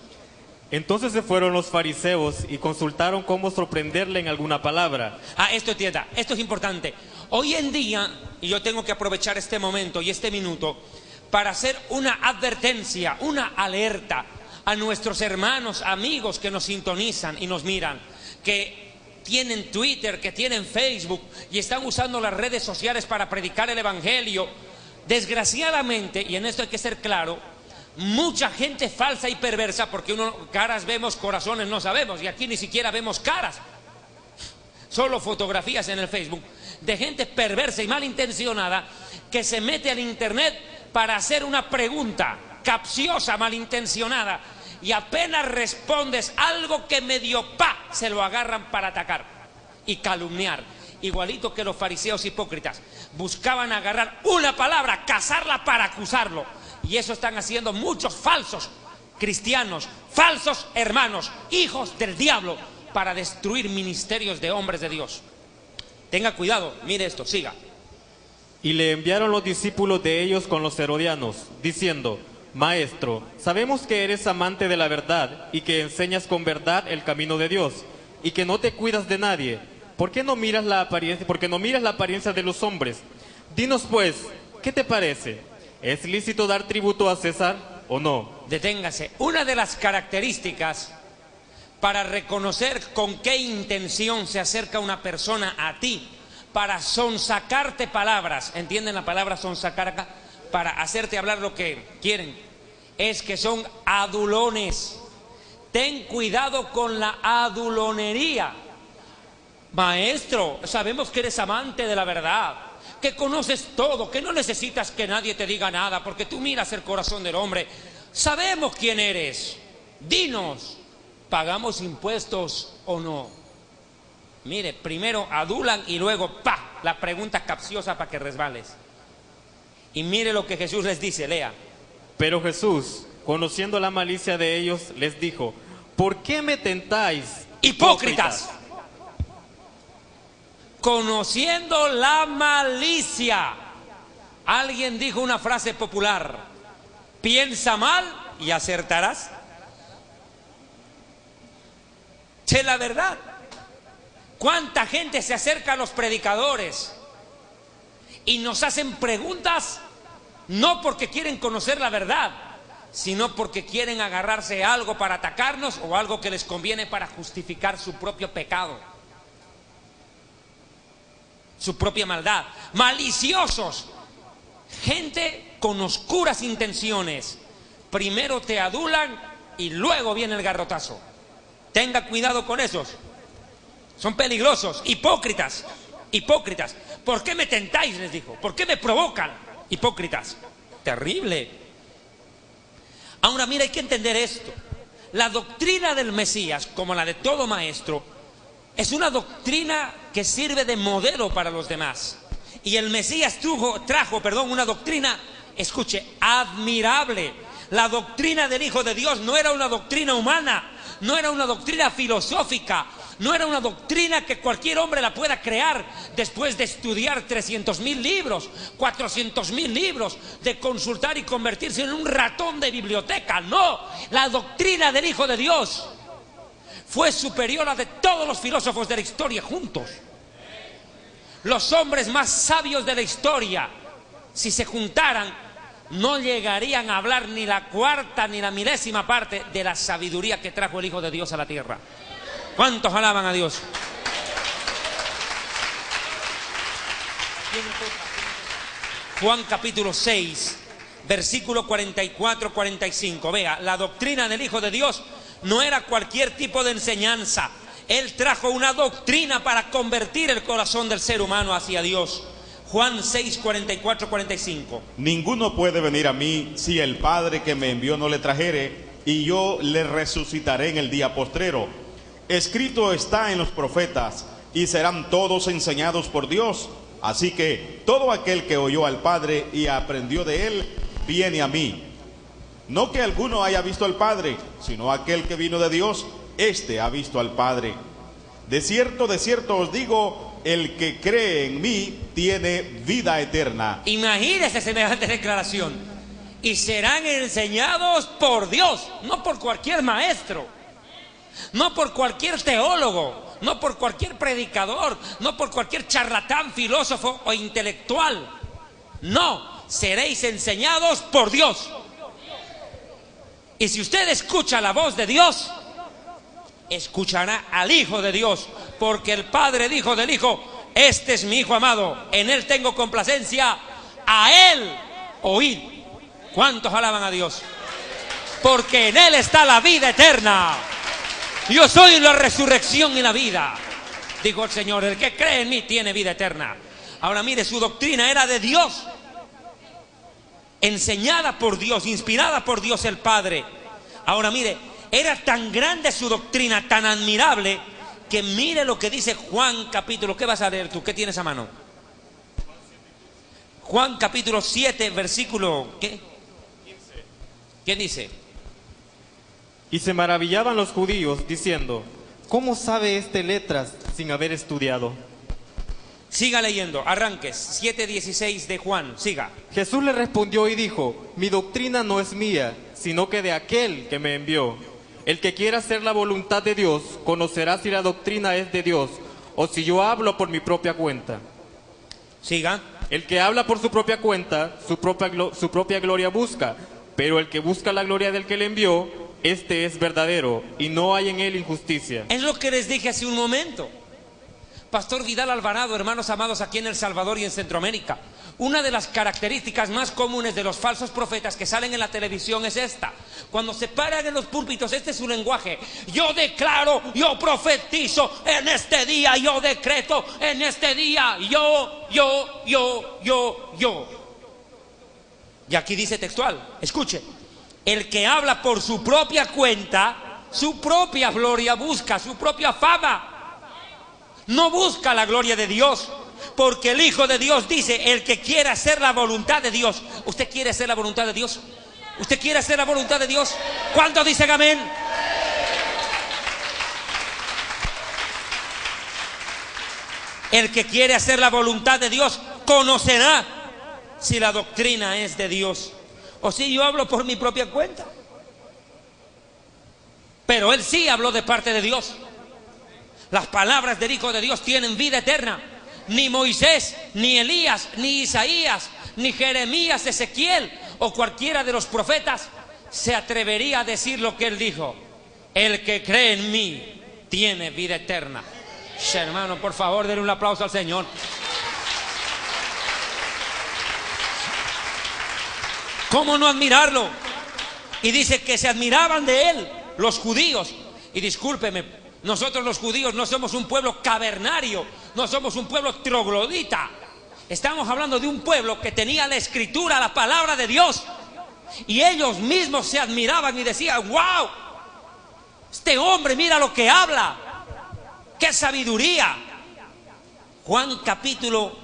Speaker 2: Entonces se fueron los fariseos y consultaron cómo sorprenderle en alguna palabra.
Speaker 1: Esto entienda, esto es importante. Hoy en día, y yo tengo que aprovechar este momento y este minuto para hacer una advertencia, una alerta a nuestros hermanos, amigos que nos sintonizan y nos miran, que tienen Twitter, que tienen Facebook y están usando las redes sociales para predicar el evangelio. Desgraciadamente, y en esto hay que ser claro, mucha gente falsa y perversa, porque caras vemos, corazones no sabemos, y aquí ni siquiera vemos caras, solo fotografías en el Facebook de gente perversa y malintencionada que se mete al internet para hacer una pregunta capciosa, malintencionada, y apenas respondes algo que medio se lo agarran para atacar y calumniar, igualito que los fariseos hipócritas buscaban agarrar una palabra, cazarla para acusarlo. Y eso están haciendo muchos falsos cristianos, falsos hermanos, hijos del diablo, para destruir ministerios de hombres de Dios. Tenga cuidado, mire esto, siga.
Speaker 2: Y le enviaron los discípulos de ellos con los herodianos, diciendo: Maestro, sabemos que eres amante de la verdad y que enseñas con verdad el camino de Dios, y que no te cuidas de nadie. ¿Por qué no miras la apariencia? Porque no miras la apariencia de los hombres. Dinos pues, ¿qué te parece? ¿Es lícito dar tributo a César o no?
Speaker 1: Deténgase. Una de las características para reconocer con qué intención se acerca una persona a ti, para sonsacarte palabras, ¿entienden la palabra sonsacar acá? Para hacerte hablar lo que quieren, es que son adulones. Ten cuidado con la adulonería. Maestro, sabemos que eres amante de la verdad, que conoces todo, que no necesitas que nadie te diga nada, porque tú miras el corazón del hombre. Sabemos quién eres. Dinos, ¿pagamos impuestos o no? Mire, primero adulan y luego la pregunta capciosa para que resbales. Y mire lo que Jesús les dice, lea.
Speaker 2: Pero Jesús, conociendo la malicia de ellos, les dijo: ¿por qué me tentáis,
Speaker 1: hipócritas? Conociendo la malicia. Alguien dijo una frase popular: piensa mal y acertarás. Che, la verdad. ¿Cuánta gente se acerca a los predicadores y nos hacen preguntas no porque quieren conocer la verdad, sino porque quieren agarrarse a algo para atacarnos o algo que les conviene para justificar su propio pecado, su propia maldad? Maliciosos, gente con oscuras intenciones. Primero te adulan y luego viene el garrotazo. Tenga cuidado con esos. Son peligrosos, hipócritas, hipócritas. ¿Por qué me tentáis?, les dijo. ¿Por qué me provocan? Hipócritas. Terrible. Ahora mira, hay que entender esto. La doctrina del Mesías, como la de todo maestro, es una doctrina que sirve de modelo para los demás. Y el Mesías trajo una doctrina, escuche, admirable. La doctrina del Hijo de Dios no era una doctrina humana, no era una doctrina filosófica, no era una doctrina que cualquier hombre la pueda crear después de estudiar 300.000 libros, 400.000 libros, de consultar y convertirse en un ratón de biblioteca. No, la doctrina del Hijo de Dios fue superior a la de todos los filósofos de la historia juntos. Los hombres más sabios de la historia, si se juntaran, no llegarían a hablar ni la cuarta ni la milésima parte de la sabiduría que trajo el Hijo de Dios a la tierra. ¿Cuántos alaban a Dios? Juan capítulo 6, versículo 44-45. Vea, la doctrina del Hijo de Dios no era cualquier tipo de enseñanza. Él trajo una doctrina para convertir el corazón del ser humano hacia Dios. Juan 6, 44-45.
Speaker 3: Ninguno puede venir a mí si el Padre que me envió no le trajere, y yo le resucitaré en el día postrero. Escrito está en los profetas, y serán todos enseñados por Dios. Así que todo aquel que oyó al Padre y aprendió de él, viene a mí. No que alguno haya visto al Padre, sino aquel que vino de Dios, éste ha visto al Padre. De cierto os digo, el que cree en mí tiene vida eterna.
Speaker 1: Imagínese semejante declaración. Y serán enseñados por Dios, no por cualquier maestro. No por cualquier teólogo, no por cualquier predicador, no por cualquier charlatán, filósofo o intelectual. No, seréis enseñados por Dios. Y si usted escucha la voz de Dios, escuchará al Hijo de Dios, porque el Padre dijo del Hijo: este es mi Hijo amado, en Él tengo complacencia, a Él oíd. ¿Cuántos alaban a Dios? Porque en Él está la vida eterna. Yo soy la resurrección y la vida, dijo el Señor. El que cree en mí tiene vida eterna. Ahora mire, su doctrina era de Dios, enseñada por Dios, inspirada por Dios el Padre. Ahora mire, era tan grande su doctrina, tan admirable, que mire lo que dice Juan capítulo. ¿Qué vas a leer tú? ¿Qué tienes a mano? Juan capítulo 7, versículo ¿qué? ¿Qué dice?
Speaker 2: Y se maravillaban los judíos diciendo: ¿cómo sabe este letras sin haber estudiado?
Speaker 1: Siga leyendo, arranques, 7:16 de Juan, siga.
Speaker 2: Jesús le respondió y dijo: mi doctrina no es mía, sino que de aquel que me envió. El que quiera hacer la voluntad de Dios conocerá si la doctrina es de Dios o si yo hablo por mi propia cuenta.
Speaker 1: Siga.
Speaker 2: El que habla por su propia cuenta, su propia gloria busca, pero el que busca la gloria del que le envió, este es verdadero, y no hay en él injusticia.
Speaker 1: Es lo que les dije hace un momento. Pastor Vidal Alvarado, hermanos amados aquí en El Salvador y en Centroamérica, una de las características más comunes de los falsos profetas que salen en la televisión es esta: cuando se paran en los púlpitos, este es su lenguaje: yo declaro, yo profetizo en este día, yo decreto en este día, yo. Y aquí dice textual, escuche: el que habla por su propia cuenta, su propia gloria busca, su propia fama. No busca la gloria de Dios, porque el Hijo de Dios dice: el que quiera hacer la voluntad de Dios. ¿Usted quiere hacer la voluntad de Dios? ¿Usted quiere hacer la voluntad de Dios? ¿Cuántos dicen amén? El que quiere hacer la voluntad de Dios conocerá si la doctrina es de Dios o si yo hablo por mi propia cuenta. Pero él sí habló de parte de Dios. Las palabras del Hijo de Dios tienen vida eterna. Ni Moisés, ni Elías, ni Isaías, ni Jeremías, Ezequiel o cualquiera de los profetas se atrevería a decir lo que él dijo: el que cree en mí tiene vida eterna. Hermano, por favor, denle un aplauso al Señor. ¿Cómo no admirarlo? Y dice que se admiraban de él los judíos. Y discúlpeme, nosotros los judíos no somos un pueblo cavernario, no somos un pueblo troglodita. Estamos hablando de un pueblo que tenía la escritura, la palabra de Dios. Y ellos mismos se admiraban y decían: wow, este hombre mira lo que habla, qué sabiduría. Juan capítulo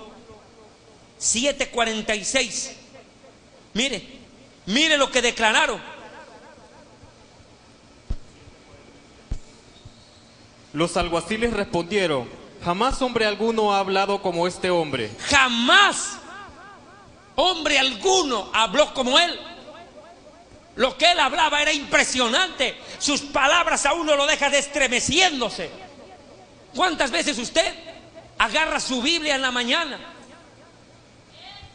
Speaker 1: 7:46. Mire lo que declararon.
Speaker 2: Los alguaciles respondieron: jamás hombre alguno ha hablado como este hombre.
Speaker 1: Jamás hombre alguno habló como él. Lo que él hablaba era impresionante. Sus palabras a uno lo dejan estremeciéndose. ¿Cuántas veces usted agarra su Biblia en la mañana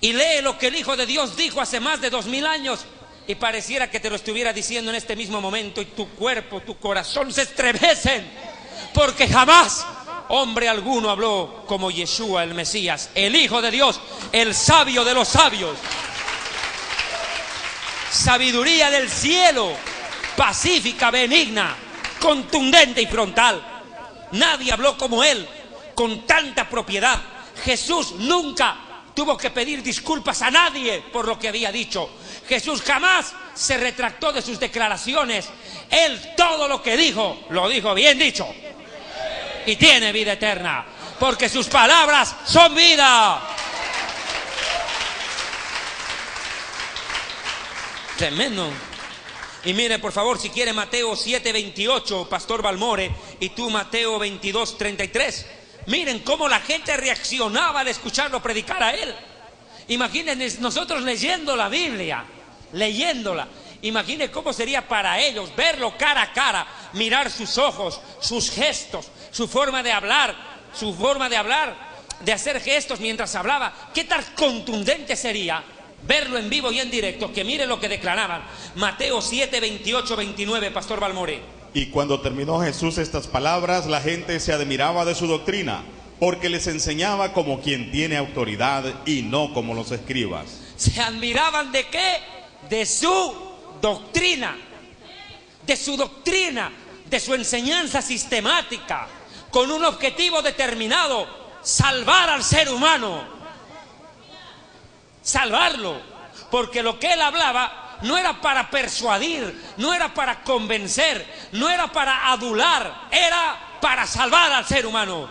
Speaker 1: y lee lo que el Hijo de Dios dijo hace más de 2000 años y pareciera que te lo estuviera diciendo en este mismo momento, y tu cuerpo, tu corazón se estremecen? Porque jamás hombre alguno habló como Yeshua el Mesías, el Hijo de Dios, el sabio de los sabios. Sabiduría del cielo, pacífica, benigna, contundente y frontal. Nadie habló como él, con tanta propiedad. Jesús nunca tuvo que pedir disculpas a nadie por lo que había dicho. Jesús jamás se retractó de sus declaraciones. Él todo lo que dijo, lo dijo bien dicho. Y tiene vida eterna, porque sus palabras son vida. Tremendo. Y mire, por favor, si quiere Mateo 7:28, Pastor Balmore, y tú Mateo 22:33. Miren cómo la gente reaccionaba al escucharlo predicar a él. Imagínense nosotros leyendo la Biblia, leyéndola. Imaginen cómo sería para ellos verlo cara a cara, mirar sus ojos, sus gestos, su forma de hablar, de hacer gestos mientras hablaba. ¿Qué tan contundente sería verlo en vivo y en directo? Que mire lo que declaraban. Mateo 7, 28, 29, Pastor Balmore.
Speaker 3: Y cuando terminó Jesús estas palabras, la gente se admiraba de su doctrina, porque les enseñaba como quien tiene autoridad y no como los escribas.
Speaker 1: ¿Se admiraban de qué? De su doctrina, de su enseñanza sistemática, con un objetivo determinado: salvar al ser humano, salvarlo, porque lo que él hablaba no era para persuadir, no era para convencer, no era para adular, era para salvar al ser humano.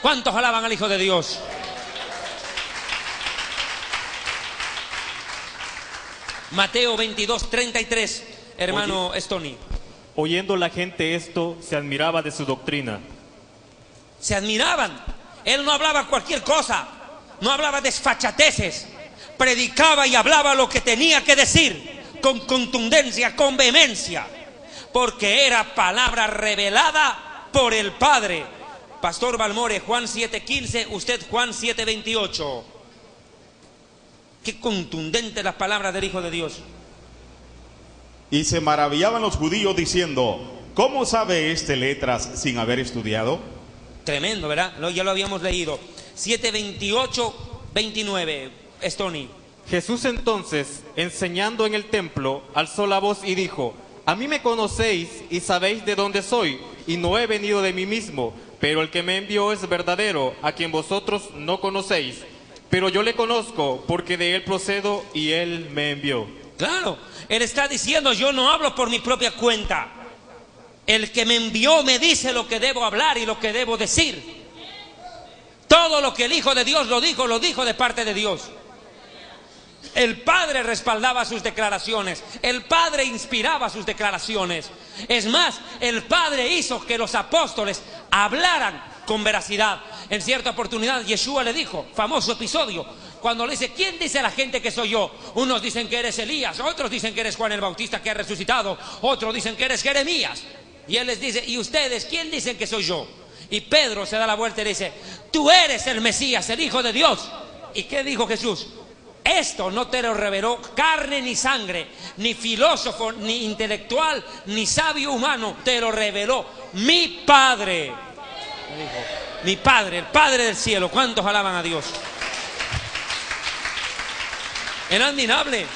Speaker 1: ¿Cuántos alaban al Hijo de Dios? Mateo 22, 33, hermano Stony.
Speaker 2: Oyendo la gente esto, se admiraba de su doctrina.
Speaker 1: Se admiraban. Él no hablaba cualquier cosa, no hablaba desfachateces, predicaba y hablaba lo que tenía que decir, con contundencia, con vehemencia, porque era palabra revelada por el Padre. Pastor Balmore, Juan 7:15, usted Juan 7:28. Qué contundente las palabras del Hijo de Dios.
Speaker 3: Y se maravillaban los judíos diciendo: ¿cómo sabe este letras sin haber estudiado?
Speaker 1: Tremendo, ¿verdad? Ya lo habíamos leído. 7:28, 29, Stony.
Speaker 2: Jesús entonces, enseñando en el templo, alzó la voz y dijo: a mí me conocéis y sabéis de dónde soy, y no he venido de mí mismo, pero el que me envió es verdadero, a quien vosotros no conocéis. Pero yo le conozco, porque de él procedo y él me envió.
Speaker 1: Claro, él está diciendo: yo no hablo por mi propia cuenta. El que me envió me dice lo que debo hablar y lo que debo decir. Todo lo que el Hijo de Dios lo dijo de parte de Dios. El Padre respaldaba sus declaraciones, el Padre inspiraba sus declaraciones. Es más, el Padre hizo que los apóstoles hablaran con veracidad. En cierta oportunidad Yeshua le dijo, famoso episodio, cuando le dice: ¿quién dice la gente que soy yo? Unos dicen que eres Elías, otros dicen que eres Juan el Bautista que ha resucitado, otros dicen que eres Jeremías. Y él les dice: ¿y ustedes quién dicen que soy yo? Y Pedro se da la vuelta y le dice: tú eres el Mesías, el Hijo de Dios. ¿Y qué dijo Jesús? Esto no te lo reveló carne ni sangre, ni filósofo, ni intelectual, ni sabio humano, te lo reveló mi Padre. Mi Padre, el Padre del cielo. ¿Cuántos alaban a Dios? Era admirable.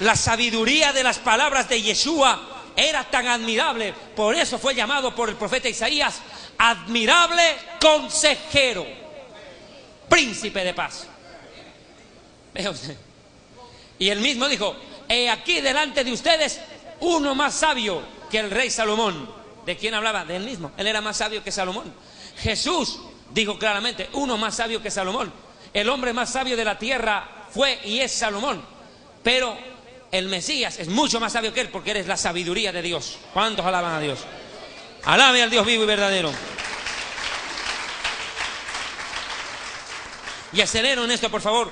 Speaker 1: La sabiduría de las palabras de Yeshua era tan admirable. Por eso fue llamado por el profeta Isaías admirable consejero, príncipe de paz. Vea usted. Y él mismo dijo: he aquí delante de ustedes uno más sabio que el rey Salomón. ¿De quién hablaba? De él mismo. Él era más sabio que Salomón. Jesús dijo claramente: uno más sabio que Salomón. El hombre más sabio de la tierra fue y es Salomón. Pero el Mesías es mucho más sabio que él, porque él es la sabiduría de Dios. ¿Cuántos alaban a Dios? Alabe al Dios vivo y verdadero. Y acelero en esto, por favor.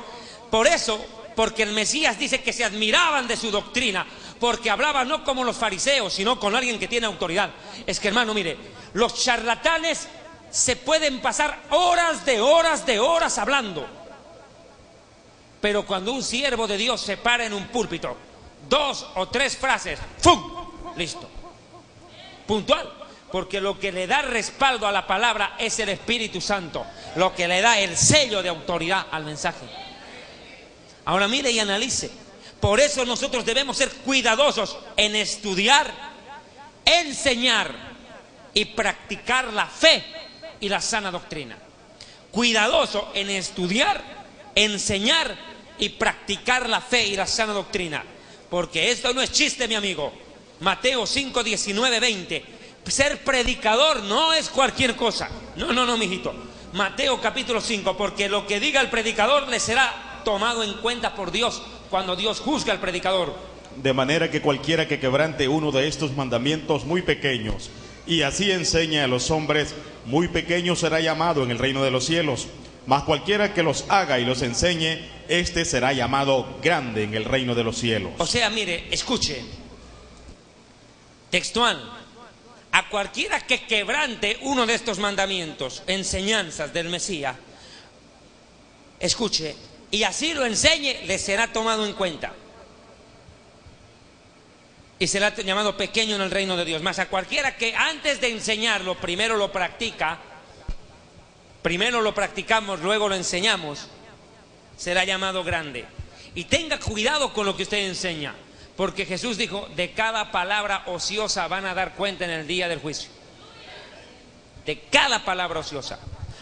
Speaker 1: Por eso, porque el Mesías dice que se admiraban de su doctrina, porque hablaba no como los fariseos, sino con alguien que tiene autoridad. Es que, hermano, mire, los charlatanes se pueden pasar horas de horas hablando, pero cuando un siervo de Dios se para en un púlpito, 2 o 3 frases, ¡fum!, listo, puntual. Porque lo que le da respaldo a la palabra es el Espíritu Santo, lo que le da el sello de autoridad al mensaje. Ahora mire y analice. Por eso nosotros debemos ser cuidadosos en estudiar, enseñar y practicar la fe y la sana doctrina. Cuidadoso en estudiar, enseñar y practicar la fe y la sana doctrina. Porque esto no es chiste, mi amigo. Mateo 5, 19, 20. Ser predicador no es cualquier cosa. No, mijito. Mateo capítulo 5. Porque lo que diga el predicador le será tomado en cuenta por Dios cuando Dios juzga al predicador.
Speaker 3: De manera que cualquiera que quebrante uno de estos mandamientos muy pequeños y así enseñe a los hombres, muy pequeño será llamado en el reino de los cielos. Mas cualquiera que los haga y los enseñe, este será llamado grande en el reino de los cielos.
Speaker 1: O sea, mire, escuche. textual, a cualquiera que quebrante uno de estos mandamientos, enseñanzas del Mesías, escuche, y así lo enseñe, le será tomado en cuenta. Y será llamado pequeño en el reino de Dios. Mas a cualquiera que antes de enseñarlo, primero lo practica, primero lo practicamos, luego lo enseñamos, será llamado grande. Y tenga cuidado con lo que usted enseña, porque Jesús dijo, de cada palabra ociosa van a dar cuenta en el día del juicio. De cada palabra ociosa.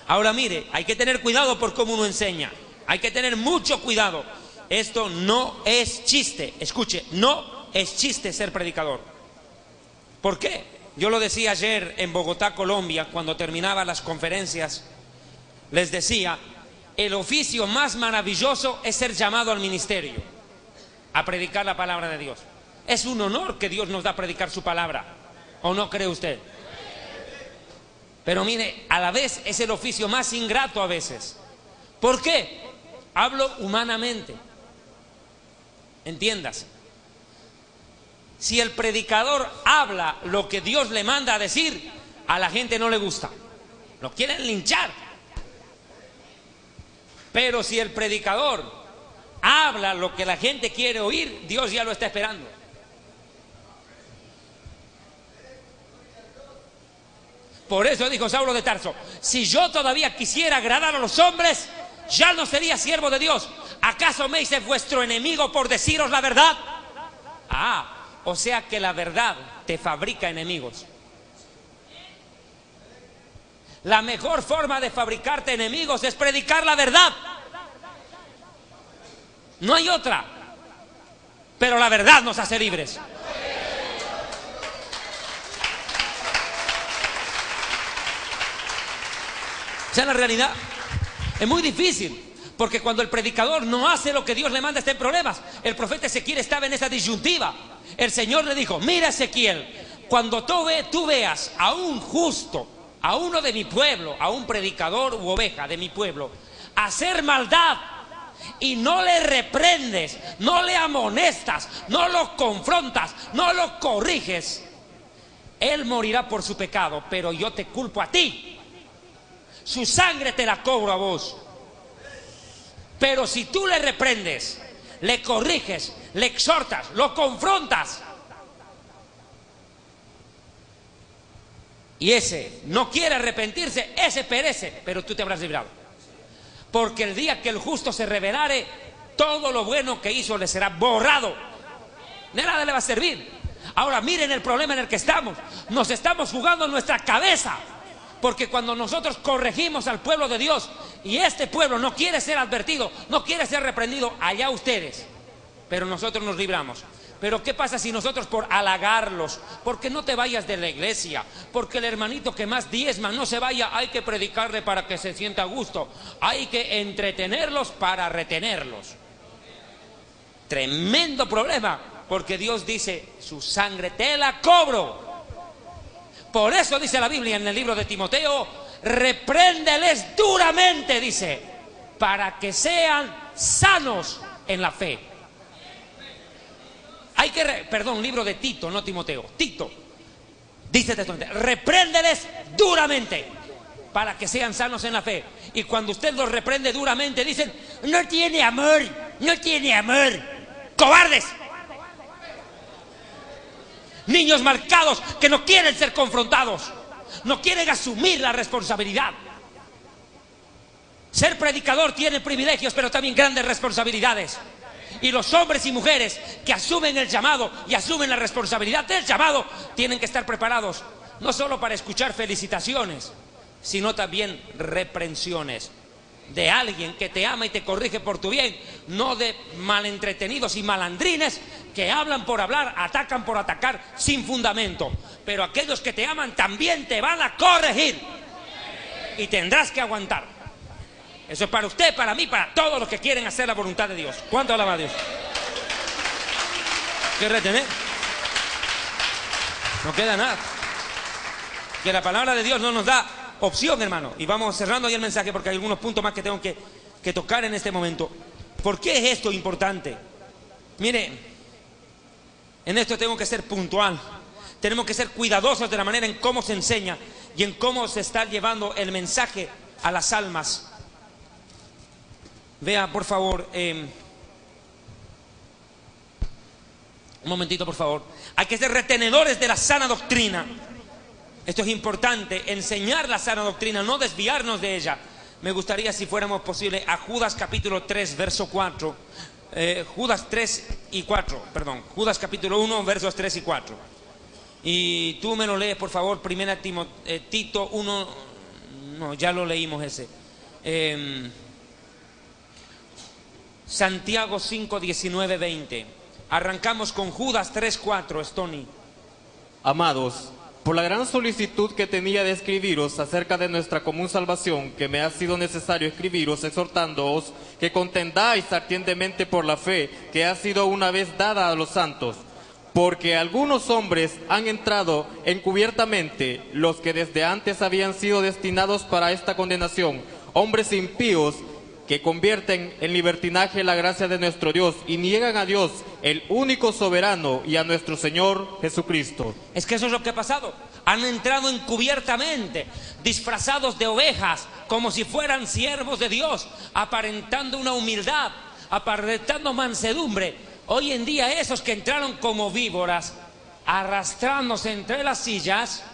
Speaker 1: Ahora mire, hay que tener cuidado por cómo uno enseña. Hay que tener mucho cuidado. Esto no es chiste. Escuche, no es chiste ser predicador. ¿Por qué? Yo lo decía ayer en Bogotá, Colombia, cuando terminaba las conferencias. Les decía, el oficio más maravilloso es ser llamado al ministerio, a predicar la palabra de Dios. Es un honor que Dios nos da a predicar su palabra. ¿O no cree usted? Pero mire, a la vez es el oficio más ingrato a veces. ¿Por qué? Hablo humanamente. Entiéndase. Si el predicador habla lo que Dios le manda a decir, a la gente no le gusta. Lo quieren linchar. Pero si el predicador habla lo que la gente quiere oír, Dios ya lo está esperando. Por eso dijo Saulo de Tarso, si yo todavía quisiera agradar a los hombres, ya no sería siervo de Dios. ¿Acaso me hice vuestro enemigo por deciros la verdad? O sea que la verdad te fabrica enemigos. La mejor forma de fabricarte enemigos es predicar la verdad. No hay otra. Pero la verdad nos hace libres. O sea, la realidad es muy difícil, porque cuando el predicador no hace lo que Dios le manda está en problemas. El profeta Ezequiel estaba en esa disyuntiva. El Señor le dijo, mira Ezequiel, cuando tú veas a un justo, a uno de mi pueblo, a un predicador u oveja de mi pueblo, hacer maldad y no le reprendes, no le amonestas, no lo confrontas, no lo corriges, él morirá por su pecado, pero yo te culpo a ti. Su sangre te la cobro a vos. Pero si tú le reprendes, le corriges, le exhortas, lo confrontas, y ese no quiere arrepentirse, ese perece, pero tú te habrás librado. Porque el día que el justo se rebelare, todo lo bueno que hizo le será borrado. De nada le va a servir. Ahora miren el problema en el que estamos. Nos estamos jugando nuestra cabeza. Porque cuando nosotros corregimos al pueblo de Dios y este pueblo no quiere ser advertido, no quiere ser reprendido, allá ustedes, pero nosotros nos libramos. Pero ¿qué pasa si nosotros por halagarlos, porque no te vayas de la iglesia, porque el hermanito que más diezma no se vaya, hay que predicarle para que se sienta a gusto, hay que entretenerlos para retenerlos? Tremendo problema, porque Dios dice, su sangre te la cobro. Por eso dice la Biblia en el libro de Timoteo, repréndeles duramente, dice, para que sean sanos en la fe. Hay que, libro de Tito, no Timoteo, Tito, dice textualmente, repréndeles duramente, para que sean sanos en la fe. Y cuando usted los reprende duramente, dicen, no tiene amor, no tiene amor, cobardes. Niños marcados que no quieren ser confrontados, no quieren asumir la responsabilidad. Ser predicador tiene privilegios, pero también grandes responsabilidades. Y los hombres y mujeres que asumen el llamado y asumen la responsabilidad del llamado tienen que estar preparados, no solo para escuchar felicitaciones, sino también reprensiones de alguien que te ama y te corrige por tu bien, no de malentretenidos y malandrines que hablan por hablar, atacan por atacar sin fundamento. Pero aquellos que te aman también te van a corregir y tendrás que aguantar. Eso es para usted, para mí, para todos los que quieren hacer la voluntad de Dios. ¿Cuánto alaba a Dios? ¿Qué retener? No queda nada. Que la palabra de Dios no nos da opción, hermano. Y vamos cerrando ya el mensaje porque hay algunos puntos más que tengo que tocar en este momento. ¿Por qué es esto importante? Mire, en esto tengo que ser puntual. Tenemos que ser cuidadosos de la manera en cómo se enseña y en cómo se está llevando el mensaje a las almas. Vea, por favor, un momentito, por favor. Hay que ser retenedores de la sana doctrina. Esto es importante, enseñar la sana doctrina, no desviarnos de ella. Me gustaría, si fuéramos posible, a Judas capítulo 3, verso 4. Judas 3 y 4, perdón. Judas capítulo 1, versos 3 y 4. Y tú me lo lees, por favor, primera Tito 1, no, ya lo leímos ese. Santiago 5, 19, 20. Arrancamos con Judas 3, 4, Stony.
Speaker 2: Amados, por la gran solicitud que tenía de escribiros acerca de nuestra común salvación, que me ha sido necesario escribiros, exhortándoos que contendáis ardientemente por la fe que ha sido una vez dada a los santos. Porque algunos hombres han entrado encubiertamente, los que desde antes habían sido destinados para esta condenación, hombres impíos que convierten en libertinaje la gracia de nuestro Dios y niegan a Dios, el único soberano, y a nuestro Señor Jesucristo.
Speaker 1: Es que eso es lo que ha pasado. Han entrado encubiertamente, disfrazados de ovejas, como si fueran siervos de Dios, aparentando una humildad, aparentando mansedumbre. Hoy en día esos que entraron como víboras, arrastrándose entre las sillas,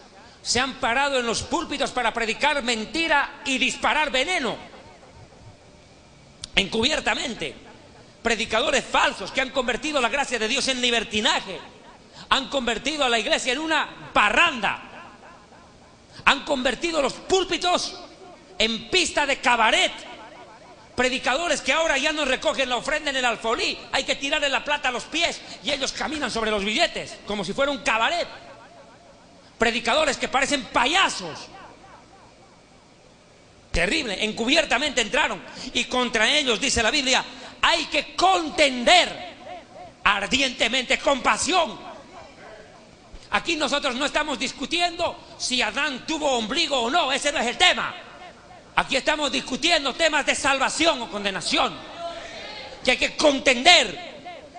Speaker 1: se han parado en los púlpitos para predicar mentira y disparar veneno. Encubiertamente. Predicadores falsos que han convertido la gracia de Dios en libertinaje. Han convertido a la iglesia en una parranda. Han convertido los púlpitos en pista de cabaret. Predicadores que ahora ya no recogen la ofrenda en el alfolí, hay que tirarle la plata a los pies y ellos caminan sobre los billetes como si fuera un cabaret. Predicadores que parecen payasos. Terrible, encubiertamente entraron y contra ellos, dice la Biblia, hay que contender ardientemente, con pasión. Aquí nosotros no estamos discutiendo si Adán tuvo ombligo o no, ese no es el tema. Aquí estamos discutiendo temas de salvación o condenación, que hay que contender.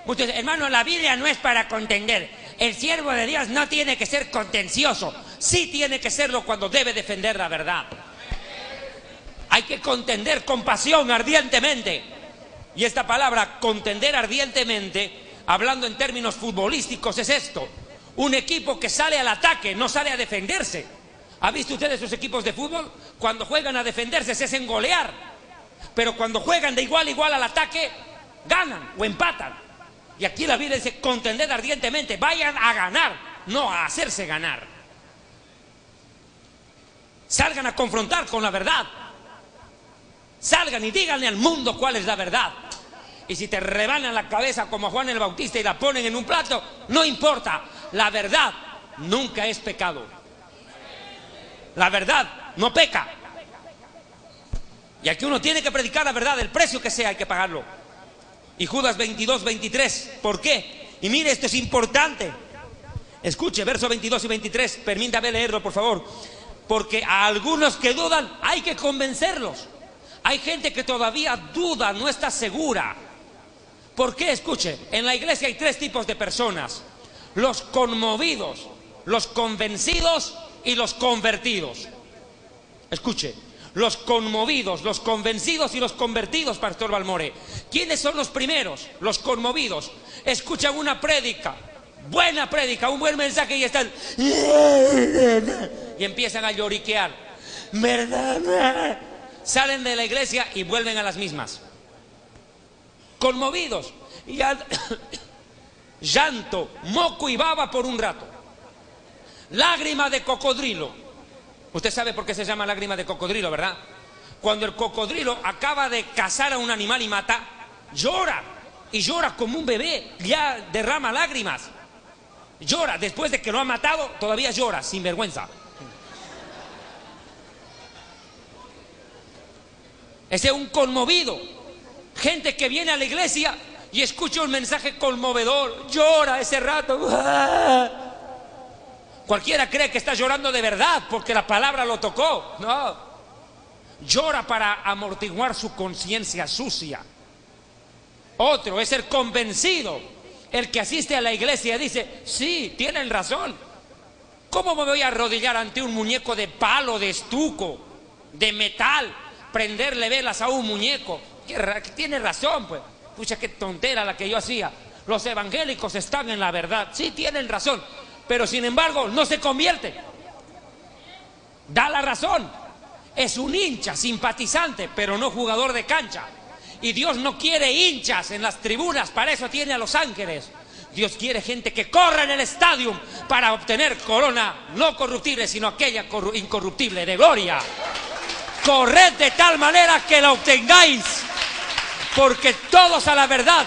Speaker 1: Muchos, hermano, la Biblia no es para contender. El siervo de Dios no tiene que ser contencioso. Sí tiene que serlo cuando debe defender la verdad. Hay que contender con pasión, ardientemente. Y esta palabra, contender ardientemente, hablando en términos futbolísticos, es esto. Un equipo que sale al ataque, no sale a defenderse. ¿Ha visto usted esos equipos de fútbol? Cuando juegan a defenderse se hacen golear. Pero cuando juegan de igual a igual al ataque, ganan o empatan. Y aquí la Biblia dice, contended ardientemente, vayan a ganar, no a hacerse ganar. Salgan a confrontar con la verdad. Salgan y díganle al mundo cuál es la verdad. Y si te rebanan la cabeza como a Juan el Bautista y la ponen en un plato, no importa. La verdad nunca es pecado. La verdad no peca. Y aquí uno tiene que predicar la verdad, el precio que sea hay que pagarlo. Y Judas 22, 23, ¿por qué? Y mire, esto es importante. Escuche, versos 22 y 23, permítame leerlo, por favor. Porque a algunos que dudan hay que convencerlos. Hay gente que todavía duda, no está segura. ¿Por qué? Escuche, en la iglesia hay tres tipos de personas: los conmovidos, los convencidos y los convertidos. Escuche, los conmovidos, los convencidos y los convertidos, Pastor Balmore. ¿Quiénes son los primeros? Los conmovidos. Escuchan una prédica, buena prédica, un buen mensaje y están y empiezan a lloriquear. ¿Verdad? Salen de la iglesia y vuelven a las mismas. Conmovidos. Llanto, moco y baba por un rato. Lágrima de cocodrilo. Usted sabe por qué se llama lágrima de cocodrilo, ¿verdad? Cuando el cocodrilo acaba de cazar a un animal y mata, llora. Y llora como un bebé, ya derrama lágrimas. Llora, después de que lo ha matado, todavía llora, sin vergüenza. Ese es un conmovido. Gente que viene a la iglesia y escucha un mensaje conmovedor, llora ese rato. Cualquiera cree que está llorando de verdad porque la palabra lo tocó. No. Llora para amortiguar su conciencia sucia. Otro es el convencido, el que asiste a la iglesia y dice, sí, tienen razón. ¿Cómo me voy a arrodillar ante un muñeco de palo, de estuco, de metal, prenderle velas a un muñeco? Tiene razón, pues. Pucha, qué tontera la que yo hacía. Los evangélicos están en la verdad, sí tienen razón, pero sin embargo no se convierte. Da la razón. Es un hincha, simpatizante, pero no jugador de cancha. Y Dios no quiere hinchas en las tribunas, para eso tiene a los ángeles. Dios quiere gente que corra en el estadio para obtener corona no corruptible, sino aquella incorruptible de gloria. Corred de tal manera que la obtengáis, porque todos a la verdad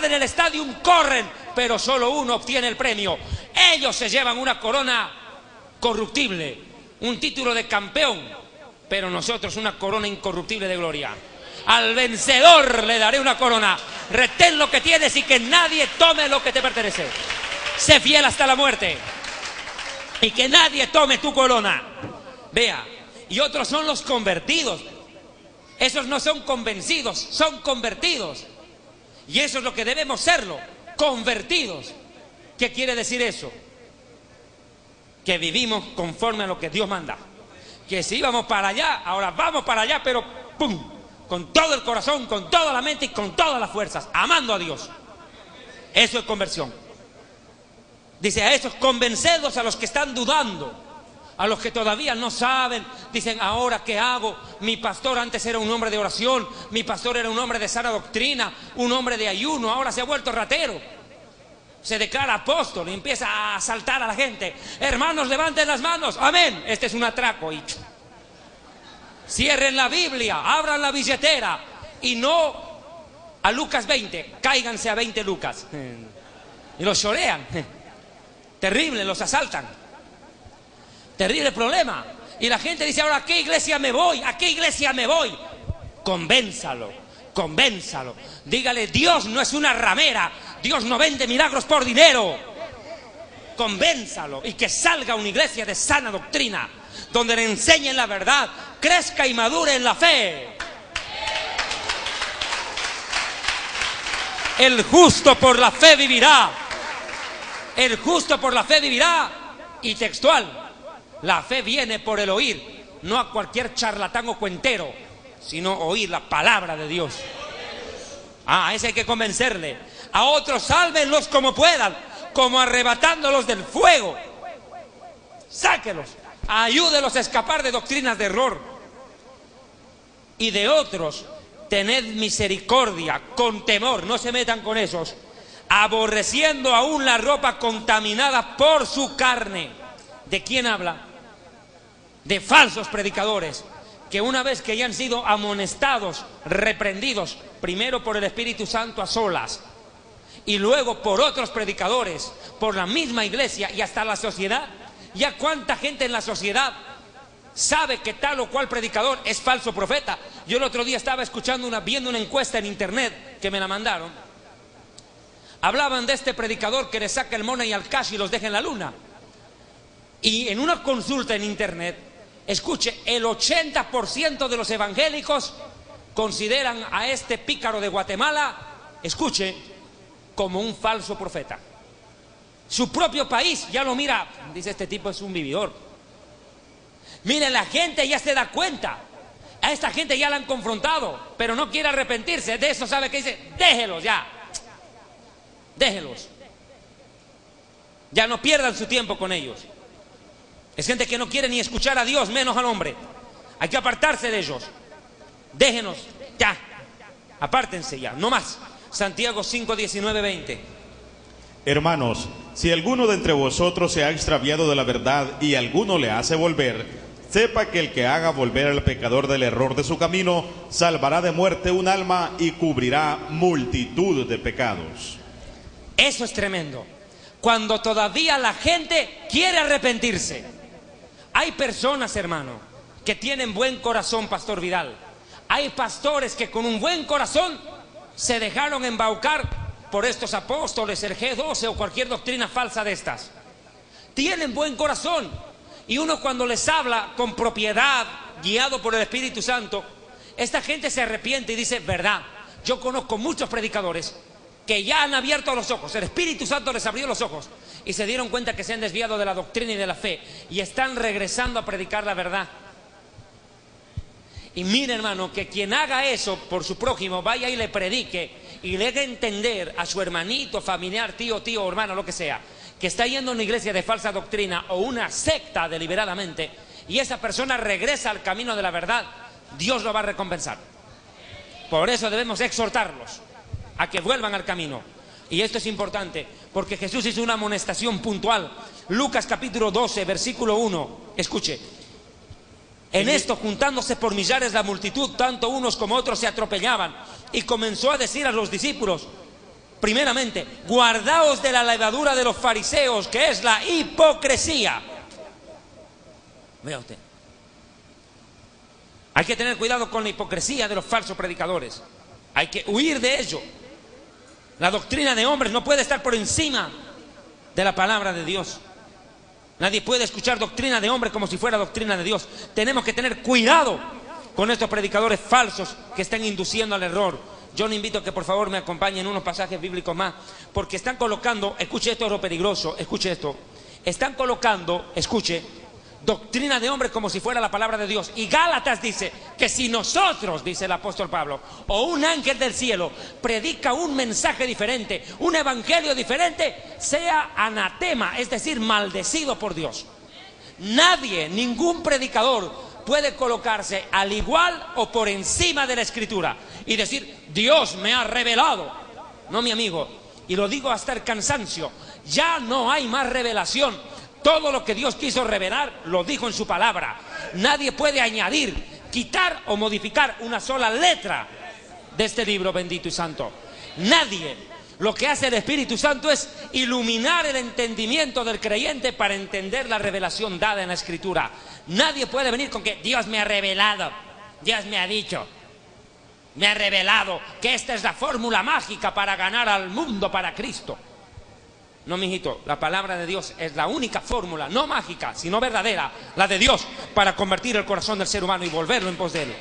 Speaker 1: en el estadio corren, pero solo uno obtiene el premio. Ellos se llevan una corona corruptible, un título de campeón, pero nosotros una corona incorruptible de gloria. Al vencedor le daré una corona. Retén lo que tienes y que nadie tome lo que te pertenece. Sé fiel hasta la muerte y que nadie tome tu corona. Vea, y otros son los convertidos. Esos no son convencidos, son convertidos. Y eso es lo que debemos serlo, convertidos. ¿Qué quiere decir eso? Que vivimos conforme a lo que Dios manda. Que si íbamos para allá, ahora vamos para allá, pero ¡pum!, con todo el corazón, con toda la mente y con todas las fuerzas, amando a Dios. Eso es conversión. Dice, a esos convencedos, a los que están dudando, a los que todavía no saben, dicen, ¿ahora qué hago? Mi pastor antes era un hombre de oración, mi pastor era un hombre de sana doctrina, un hombre de ayuno, ahora se ha vuelto ratero. Se declara apóstol y empieza a asaltar a la gente. Hermanos, levanten las manos, amén. Este es un atraco. Y cierren la Biblia, abran la billetera y no a Lucas 20, cáiganse a 20 Lucas. Y los chorean. Terrible, los asaltan. Terrible problema. Y la gente dice, ahora, ¿a qué iglesia me voy? ¿A qué iglesia me voy? Convénzalo, convénzalo. Dígale, Dios no es una ramera. Dios no vende milagros por dinero. Convénzalo y que salga una iglesia de sana doctrina, donde le enseñen la verdad, crezca y madure en la fe. El justo por la fe vivirá. El justo por la fe vivirá. Y textual, la fe viene por el oír, no a cualquier charlatán o cuentero, sino oír la palabra de Dios. A ese hay que convencerle. A otros sálvenlos como puedan, como arrebatándolos del fuego. Sáquelos, ayúdelos a escapar de doctrinas de error. Y de otros, tened misericordia, con temor, no se metan con esos, aborreciendo aún la ropa contaminada por su carne. ¿De quién habla? De falsos predicadores, que una vez que ya han sido amonestados, reprendidos, primero por el Espíritu Santo a solas, y luego por otros predicadores, por la misma iglesia y hasta la sociedad, ya cuánta gente en la sociedad sabe que tal o cual predicador es falso profeta. Yo el otro día estaba viendo una encuesta en internet que me la mandaron. Hablaban de este predicador que le saca el money al cash y los deja en la luna. Y en una consulta en internet, escuche, el 80% de los evangélicos consideran a este pícaro de Guatemala, escuche, como un falso profeta. Su propio país ya lo mira, dice, este tipo es un vividor. Mire, la gente ya se da cuenta. A esta gente ya la han confrontado, pero no quiere arrepentirse. De eso sabe que dice, déjelos ya. Déjelos. Ya no pierdan su tiempo con ellos. Es gente que no quiere ni escuchar a Dios, menos al hombre. Hay que apartarse de ellos. Déjenos ya. Apártense ya, no más. Santiago 5, 19, 20.
Speaker 3: Hermanos, si alguno de entre vosotros se ha extraviado de la verdad y alguno le hace volver, sepa que el que haga volver al pecador del error de su camino, salvará de muerte un alma y cubrirá multitud de pecados.
Speaker 1: Eso es tremendo. Cuando todavía la gente quiere arrepentirse. Hay personas, hermano, que tienen buen corazón, Pastor Vidal. Hay pastores que con un buen corazón se dejaron embaucar por estos apóstoles, el G12 o cualquier doctrina falsa de estas. Tienen buen corazón. Y uno cuando les habla con propiedad, guiado por el Espíritu Santo, esta gente se arrepiente y dice, verdad, yo conozco muchos predicadores que ya han abierto los ojos, el Espíritu Santo les abrió los ojos y se dieron cuenta que se han desviado de la doctrina y de la fe y están regresando a predicar la verdad. Y mire, hermano, que quien haga eso por su prójimo, vaya y le predique y le haga entender a su hermanito, familiar, tío, hermano, lo que sea, que está yendo a una iglesia de falsa doctrina o una secta deliberadamente, y esa persona regresa al camino de la verdad, Dios lo va a recompensar. Por eso debemos exhortarlos a que vuelvan al camino. Y esto es importante, porque Jesús hizo una amonestación puntual. Lucas capítulo 12, versículo 1, escuche. En esto, juntándose por millares la multitud, tanto unos como otros se atropellaban, y comenzó a decir a los discípulos, primeramente, guardaos de la levadura de los fariseos, que es la hipocresía. Vea usted, hay que tener cuidado con la hipocresía de los falsos predicadores, hay que huir de ello. La doctrina de hombres no puede estar por encima de la palabra de Dios. Nadie puede escuchar doctrina de hombre como si fuera doctrina de Dios. Tenemos que tener cuidado con estos predicadores falsos que están induciendo al error. Yo le invito a que por favor me acompañen unos pasajes bíblicos más, porque están colocando, escuche esto, es lo peligroso, escuche esto, están colocando, escuche, doctrina de hombre como si fuera la palabra de Dios. Y Gálatas dice que si nosotros, dice el apóstol Pablo, o un ángel del cielo predica un mensaje diferente, un evangelio diferente, sea anatema, es decir, maldecido por Dios. Nadie, ningún predicador puede colocarse al igual o por encima de la escritura y decir, Dios me ha revelado. No, mi amigo, y lo digo hasta el cansancio, ya no hay más revelación. Todo lo que Dios quiso revelar lo dijo en su palabra. Nadie puede añadir, quitar o modificar una sola letra de este libro bendito y santo. Nadie. Lo que hace el Espíritu Santo es iluminar el entendimiento del creyente para entender la revelación dada en la Escritura. Nadie puede venir con que Dios me ha revelado, Dios me ha dicho, me ha revelado que esta es la fórmula mágica para ganar al mundo para Cristo. No, mijito, la palabra de Dios es la única fórmula, no mágica, sino verdadera, la de Dios, para convertir el corazón del ser humano y volverlo en pos de él.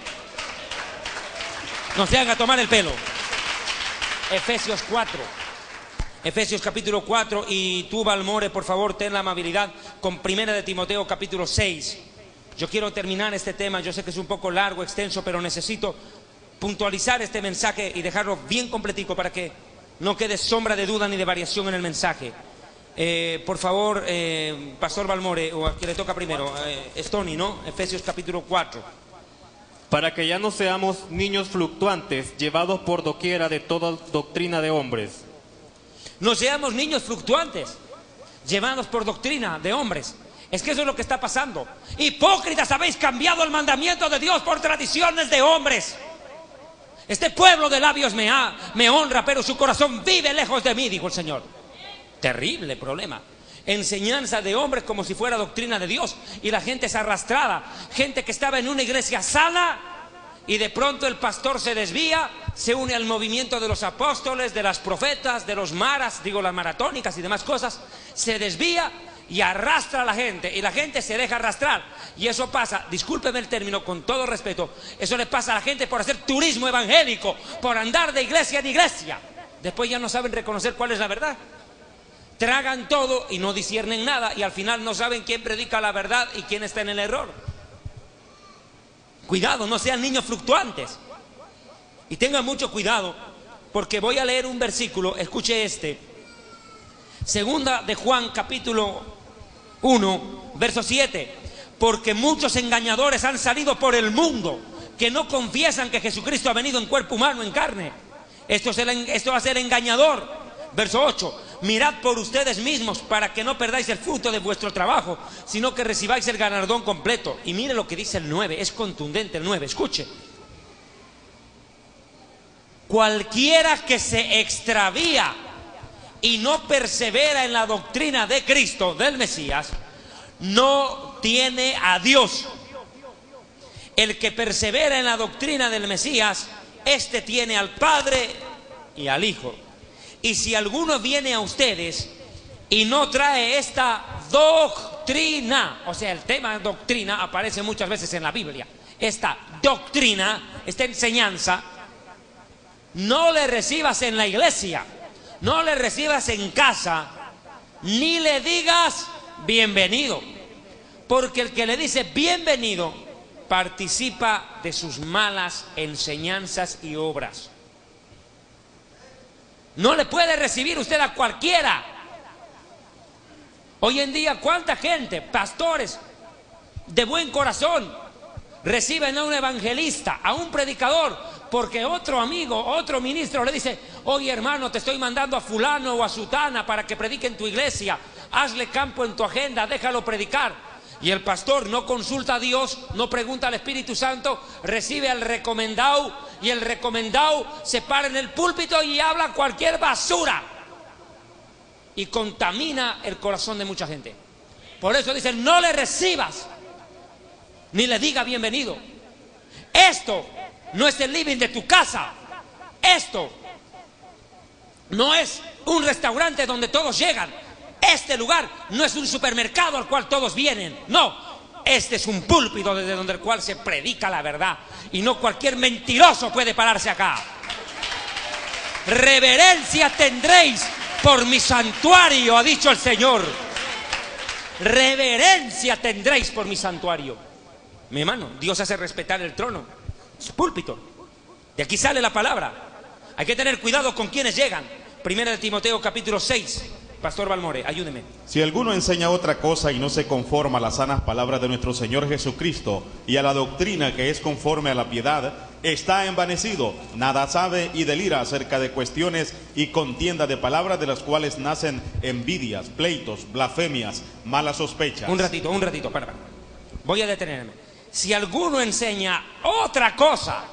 Speaker 1: No se haga tomar el pelo. Efesios 4, Efesios capítulo 4, y tú, Balmore, por favor, ten la amabilidad con Primera de Timoteo capítulo 6. Yo quiero terminar este tema, yo sé que es un poco largo, extenso, pero necesito puntualizar este mensaje y dejarlo bien completico para que no quede sombra de duda ni de variación en el mensaje. Por favor, Pastor Balmore, o a quien le toca primero, Stony, ¿no? Efesios capítulo 4.
Speaker 2: Para que ya no seamos niños fluctuantes, llevados por doquiera de toda doctrina de hombres.
Speaker 1: No seamos niños fluctuantes, llevados por doctrina de hombres. Es que eso es lo que está pasando. Hipócritas, habéis cambiado el mandamiento de Dios por tradiciones de hombres. Este pueblo de labios me honra, pero su corazón vive lejos de mí, dijo el Señor. Terrible problema. Enseñanza de hombres como si fuera doctrina de Dios, y la gente es arrastrada. Gente que estaba en una iglesia sana y de pronto el pastor se desvía, se une al movimiento de los apóstoles, de las profetas, de los maras, digo las maratónicas y demás cosas, se desvía y arrastra a la gente, y la gente se deja arrastrar. Y eso pasa, discúlpeme el término con todo respeto, eso le pasa a la gente por hacer turismo evangélico, por andar de iglesia en iglesia. Después ya no saben reconocer cuál es la verdad. Tragan todo y no disciernen nada, y al final no saben quién predica la verdad y quién está en el error. Cuidado, no sean niños fluctuantes. Y tengan mucho cuidado, porque voy a leer un versículo, escuche este. Segunda de Juan capítulo 1, verso 7. Porque muchos engañadores han salido por el mundo, que no confiesan que Jesucristo ha venido en cuerpo humano, en carne. Esto va a ser engañador. Verso 8. Mirad por ustedes mismos para que no perdáis el fruto de vuestro trabajo, sino que recibáis el galardón completo. Y mire lo que dice el 9, es contundente el 9, escuche. Cualquiera que se extravía y no persevera en la doctrina de Cristo, del Mesías, no tiene a Dios. El que persevera en la doctrina del Mesías, este tiene al Padre y al Hijo. Y si alguno viene a ustedes y no trae esta doctrina, o sea, el tema doctrina aparece muchas veces en la Biblia, esta doctrina, esta enseñanza, no le recibas en la iglesia, no le recibas en casa, ni le digas bienvenido, porque el que le dice bienvenido participa de sus malas enseñanzas y obras. No le puede recibir usted a cualquiera. Hoy en día, ¿cuánta gente, pastores de buen corazón, reciben a un evangelista, a un predicador, porque otro amigo, otro ministro le dice: oye hermano, te estoy mandando a fulano o a sutana para que predique en tu iglesia, hazle campo en tu agenda, déjalo predicar? Y el pastor no consulta a Dios, no pregunta al Espíritu Santo, recibe al recomendado, y el recomendado se para en el púlpito y habla cualquier basura y contamina el corazón de mucha gente. Por eso dicen: no le recibas ni le diga bienvenido. Esto no es el living de tu casa. Esto no es un restaurante donde todos llegan. Este lugar no es un supermercado al cual todos vienen. No, este es un púlpito desde donde el cual se predica la verdad, y no cualquier mentiroso puede pararse acá. Reverencia tendréis por mi santuario, ha dicho el Señor. Reverencia tendréis por mi santuario. Mi hermano, Dios hace respetar el trono, su púlpito. De aquí sale la palabra. Hay que tener cuidado con quienes llegan. Primera de Timoteo capítulo 6. Pastor Balmore, ayúdeme.
Speaker 3: Si alguno enseña otra cosa y no se conforma a las sanas palabras de nuestro Señor Jesucristo y a la doctrina que es conforme a la piedad, está envanecido, nada sabe y delira acerca de cuestiones y contienda de palabras, de las cuales nacen envidias, pleitos, blasfemias, malas sospechas.
Speaker 1: Un ratito, para. Voy a detenerme. Si alguno enseña otra cosa,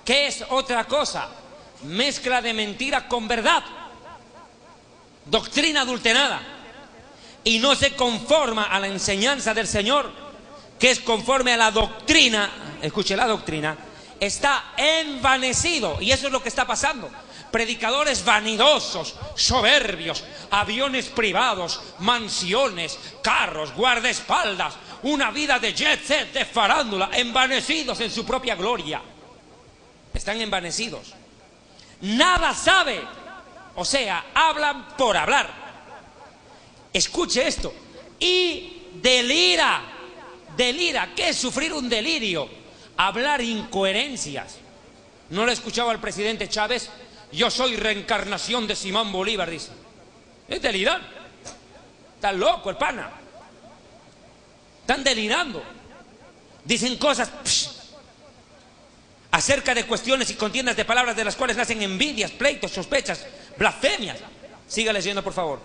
Speaker 1: ¿qué es otra cosa? Mezcla de mentira con verdad, doctrina adulterada, y no se conforma a la enseñanza del Señor, que es conforme a la doctrina. Escuche, la doctrina está envanecido, y eso es lo que está pasando. Predicadores vanidosos, soberbios, aviones privados, mansiones, carros, guardaespaldas, una vida de jet set, de farándula, envanecidos en su propia gloria. Están envanecidos. Nada sabe, o sea, hablan por hablar. Escuche esto. Y delira. Delira. ¿Qué es sufrir un delirio? Hablar incoherencias. ¿No lo escuchaba el presidente Chávez? Yo soy reencarnación de Simón Bolívar, dice. Es delirar. Está loco el pana. Están delirando. Dicen cosas acerca de cuestiones y contiendas de palabras, de las cuales nacen envidias, pleitos, sospechas, blasfemias. Siga leyendo, por favor.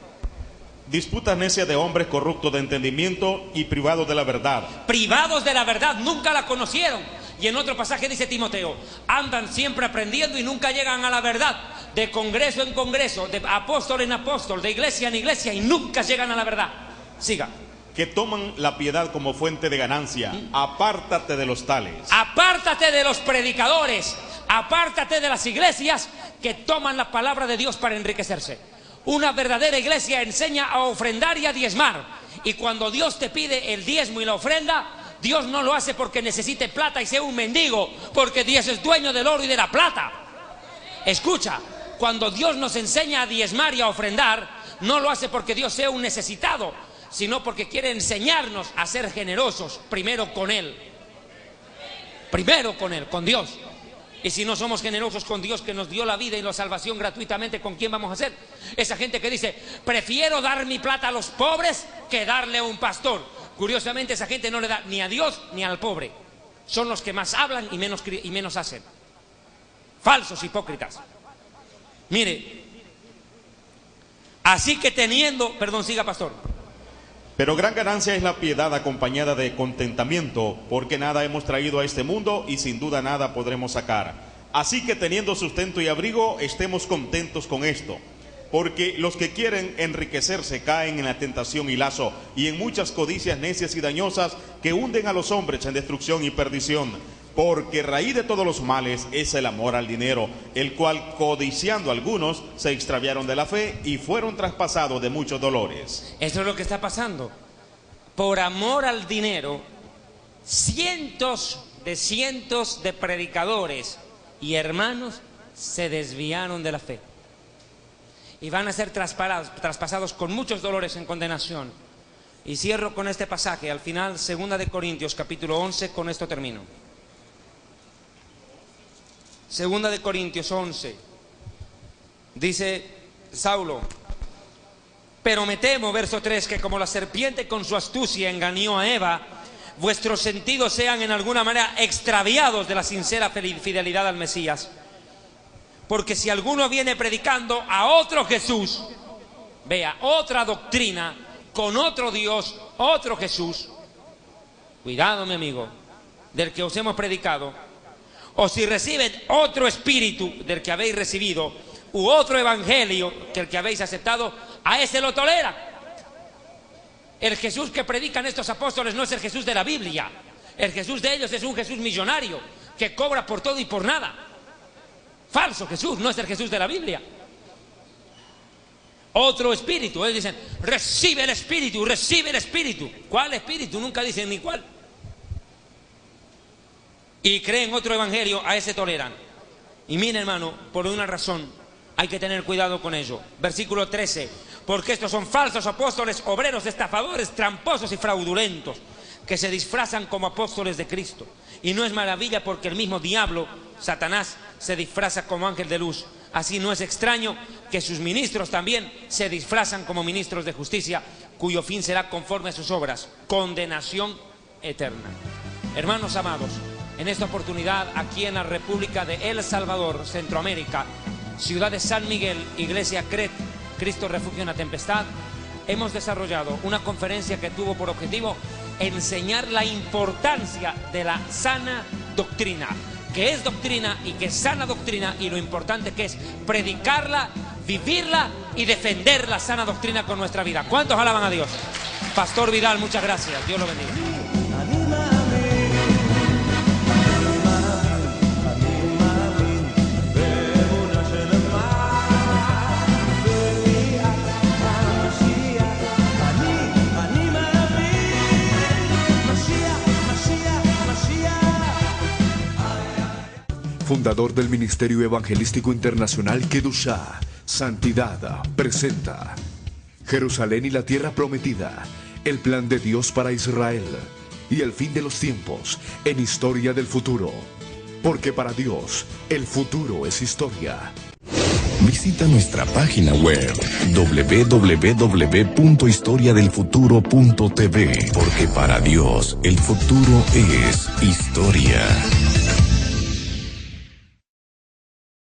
Speaker 3: Disputas necias de hombres corruptos de entendimiento y privados de la verdad.
Speaker 1: Privados de la verdad, nunca la conocieron. Y en otro pasaje dice Timoteo: andan siempre aprendiendo y nunca llegan a la verdad. De congreso en congreso, de apóstol en apóstol, de iglesia en iglesia, y nunca llegan a la verdad. Siga.
Speaker 3: Que toman la piedad como fuente de ganancia. Apártate de los tales.
Speaker 1: Apártate de los predicadores. Apártate de las iglesias que toman la palabra de Dios para enriquecerse. Una verdadera iglesia enseña a ofrendar y a diezmar. Y cuando Dios te pide el diezmo y la ofrenda, Dios no lo hace porque necesite plata y sea un mendigo, porque Dios es dueño del oro y de la plata. Escucha, cuando Dios nos enseña a diezmar y a ofrendar, no lo hace porque Dios sea un necesitado, sino porque quiere enseñarnos a ser generosos primero con Él. Primero con Él, con Dios. Y si no somos generosos con Dios, que nos dio la vida y la salvación gratuitamente, ¿con quién vamos a ser? Esa gente que dice: prefiero dar mi plata a los pobres que darle a un pastor. Curiosamente, esa gente no le da ni a Dios ni al pobre. Son los que más hablan y menos hacen. Falsos hipócritas. Mire, así que teniendo... Perdón, siga, pastor.
Speaker 3: Pero gran ganancia es la piedad acompañada de contentamiento, porque nada hemos traído a este mundo y sin duda nada podremos sacar. Así que teniendo sustento y abrigo, estemos contentos con esto. Porque los que quieren enriquecerse caen en la tentación y lazo, y en muchas codicias necias y dañosas que hunden a los hombres en destrucción y perdición. Porque raíz de todos los males es el amor al dinero, el cual, codiciando algunos, se extraviaron de la fe y fueron traspasados de muchos dolores.
Speaker 1: Eso es lo que está pasando. Por amor al dinero, cientos de predicadores y hermanos se desviaron de la fe. y van a ser traspasados con muchos dolores en condenación. Y cierro con este pasaje, al final, 2 de Corintios, capítulo 11, con esto termino. 2 de Corintios 11, dice Saulo: pero me temo, verso 3, que como la serpiente con su astucia engañó a Eva, vuestros sentidos sean en alguna manera extraviados de la sincera fidelidad al Mesías. Porque si alguno viene predicando a otro Jesús, vea, otra doctrina, con otro Dios, otro Jesús, cuidado, mi amigo, del que os hemos predicado, o si reciben otro espíritu del que habéis recibido, u otro evangelio que el que habéis aceptado, a ese lo toleran. El Jesús que predican estos apóstoles no es el Jesús de la Biblia. El Jesús de ellos es un Jesús millonario que cobra por todo y por nada. Falso Jesús, no es el Jesús de la Biblia. Otro espíritu, ellos dicen: recibe el espíritu, recibe el espíritu. ¿Cuál espíritu? Nunca dicen ni cuál. Y creen otro evangelio, a ese toleran. Y miren, hermano, por una razón hay que tener cuidado con ello. Versículo 13: porque estos son falsos apóstoles, obreros, estafadores, tramposos y fraudulentos, que se disfrazan como apóstoles de Cristo. Y no es maravilla, porque el mismo diablo, Satanás, se disfraza como ángel de luz. Así no es extraño que sus ministros también se disfrazan como ministros de justicia, cuyo fin será conforme a sus obras: condenación eterna. Hermanos amados, en esta oportunidad, aquí en la República de El Salvador, Centroamérica, ciudad de San Miguel, iglesia CRET, Cristo Refugio en la Tempestad, hemos desarrollado una conferencia que tuvo por objetivo enseñar la importancia de la sana doctrina, que es doctrina y que es sana doctrina, y lo importante que es predicarla, vivirla y defender la sana doctrina con nuestra vida. ¿Cuántos alaban a Dios? Pastor Vidal, muchas gracias. Dios lo bendiga.
Speaker 4: Fundador del Ministerio Evangelístico Internacional Kedushá, Santidad, presenta Jerusalén y la Tierra Prometida, el plan de Dios para Israel y el fin de los tiempos en Historia del Futuro. Porque para Dios, el futuro es historia.
Speaker 5: Visita nuestra página web www.historiadelfuturo.tv, porque para Dios el futuro es historia.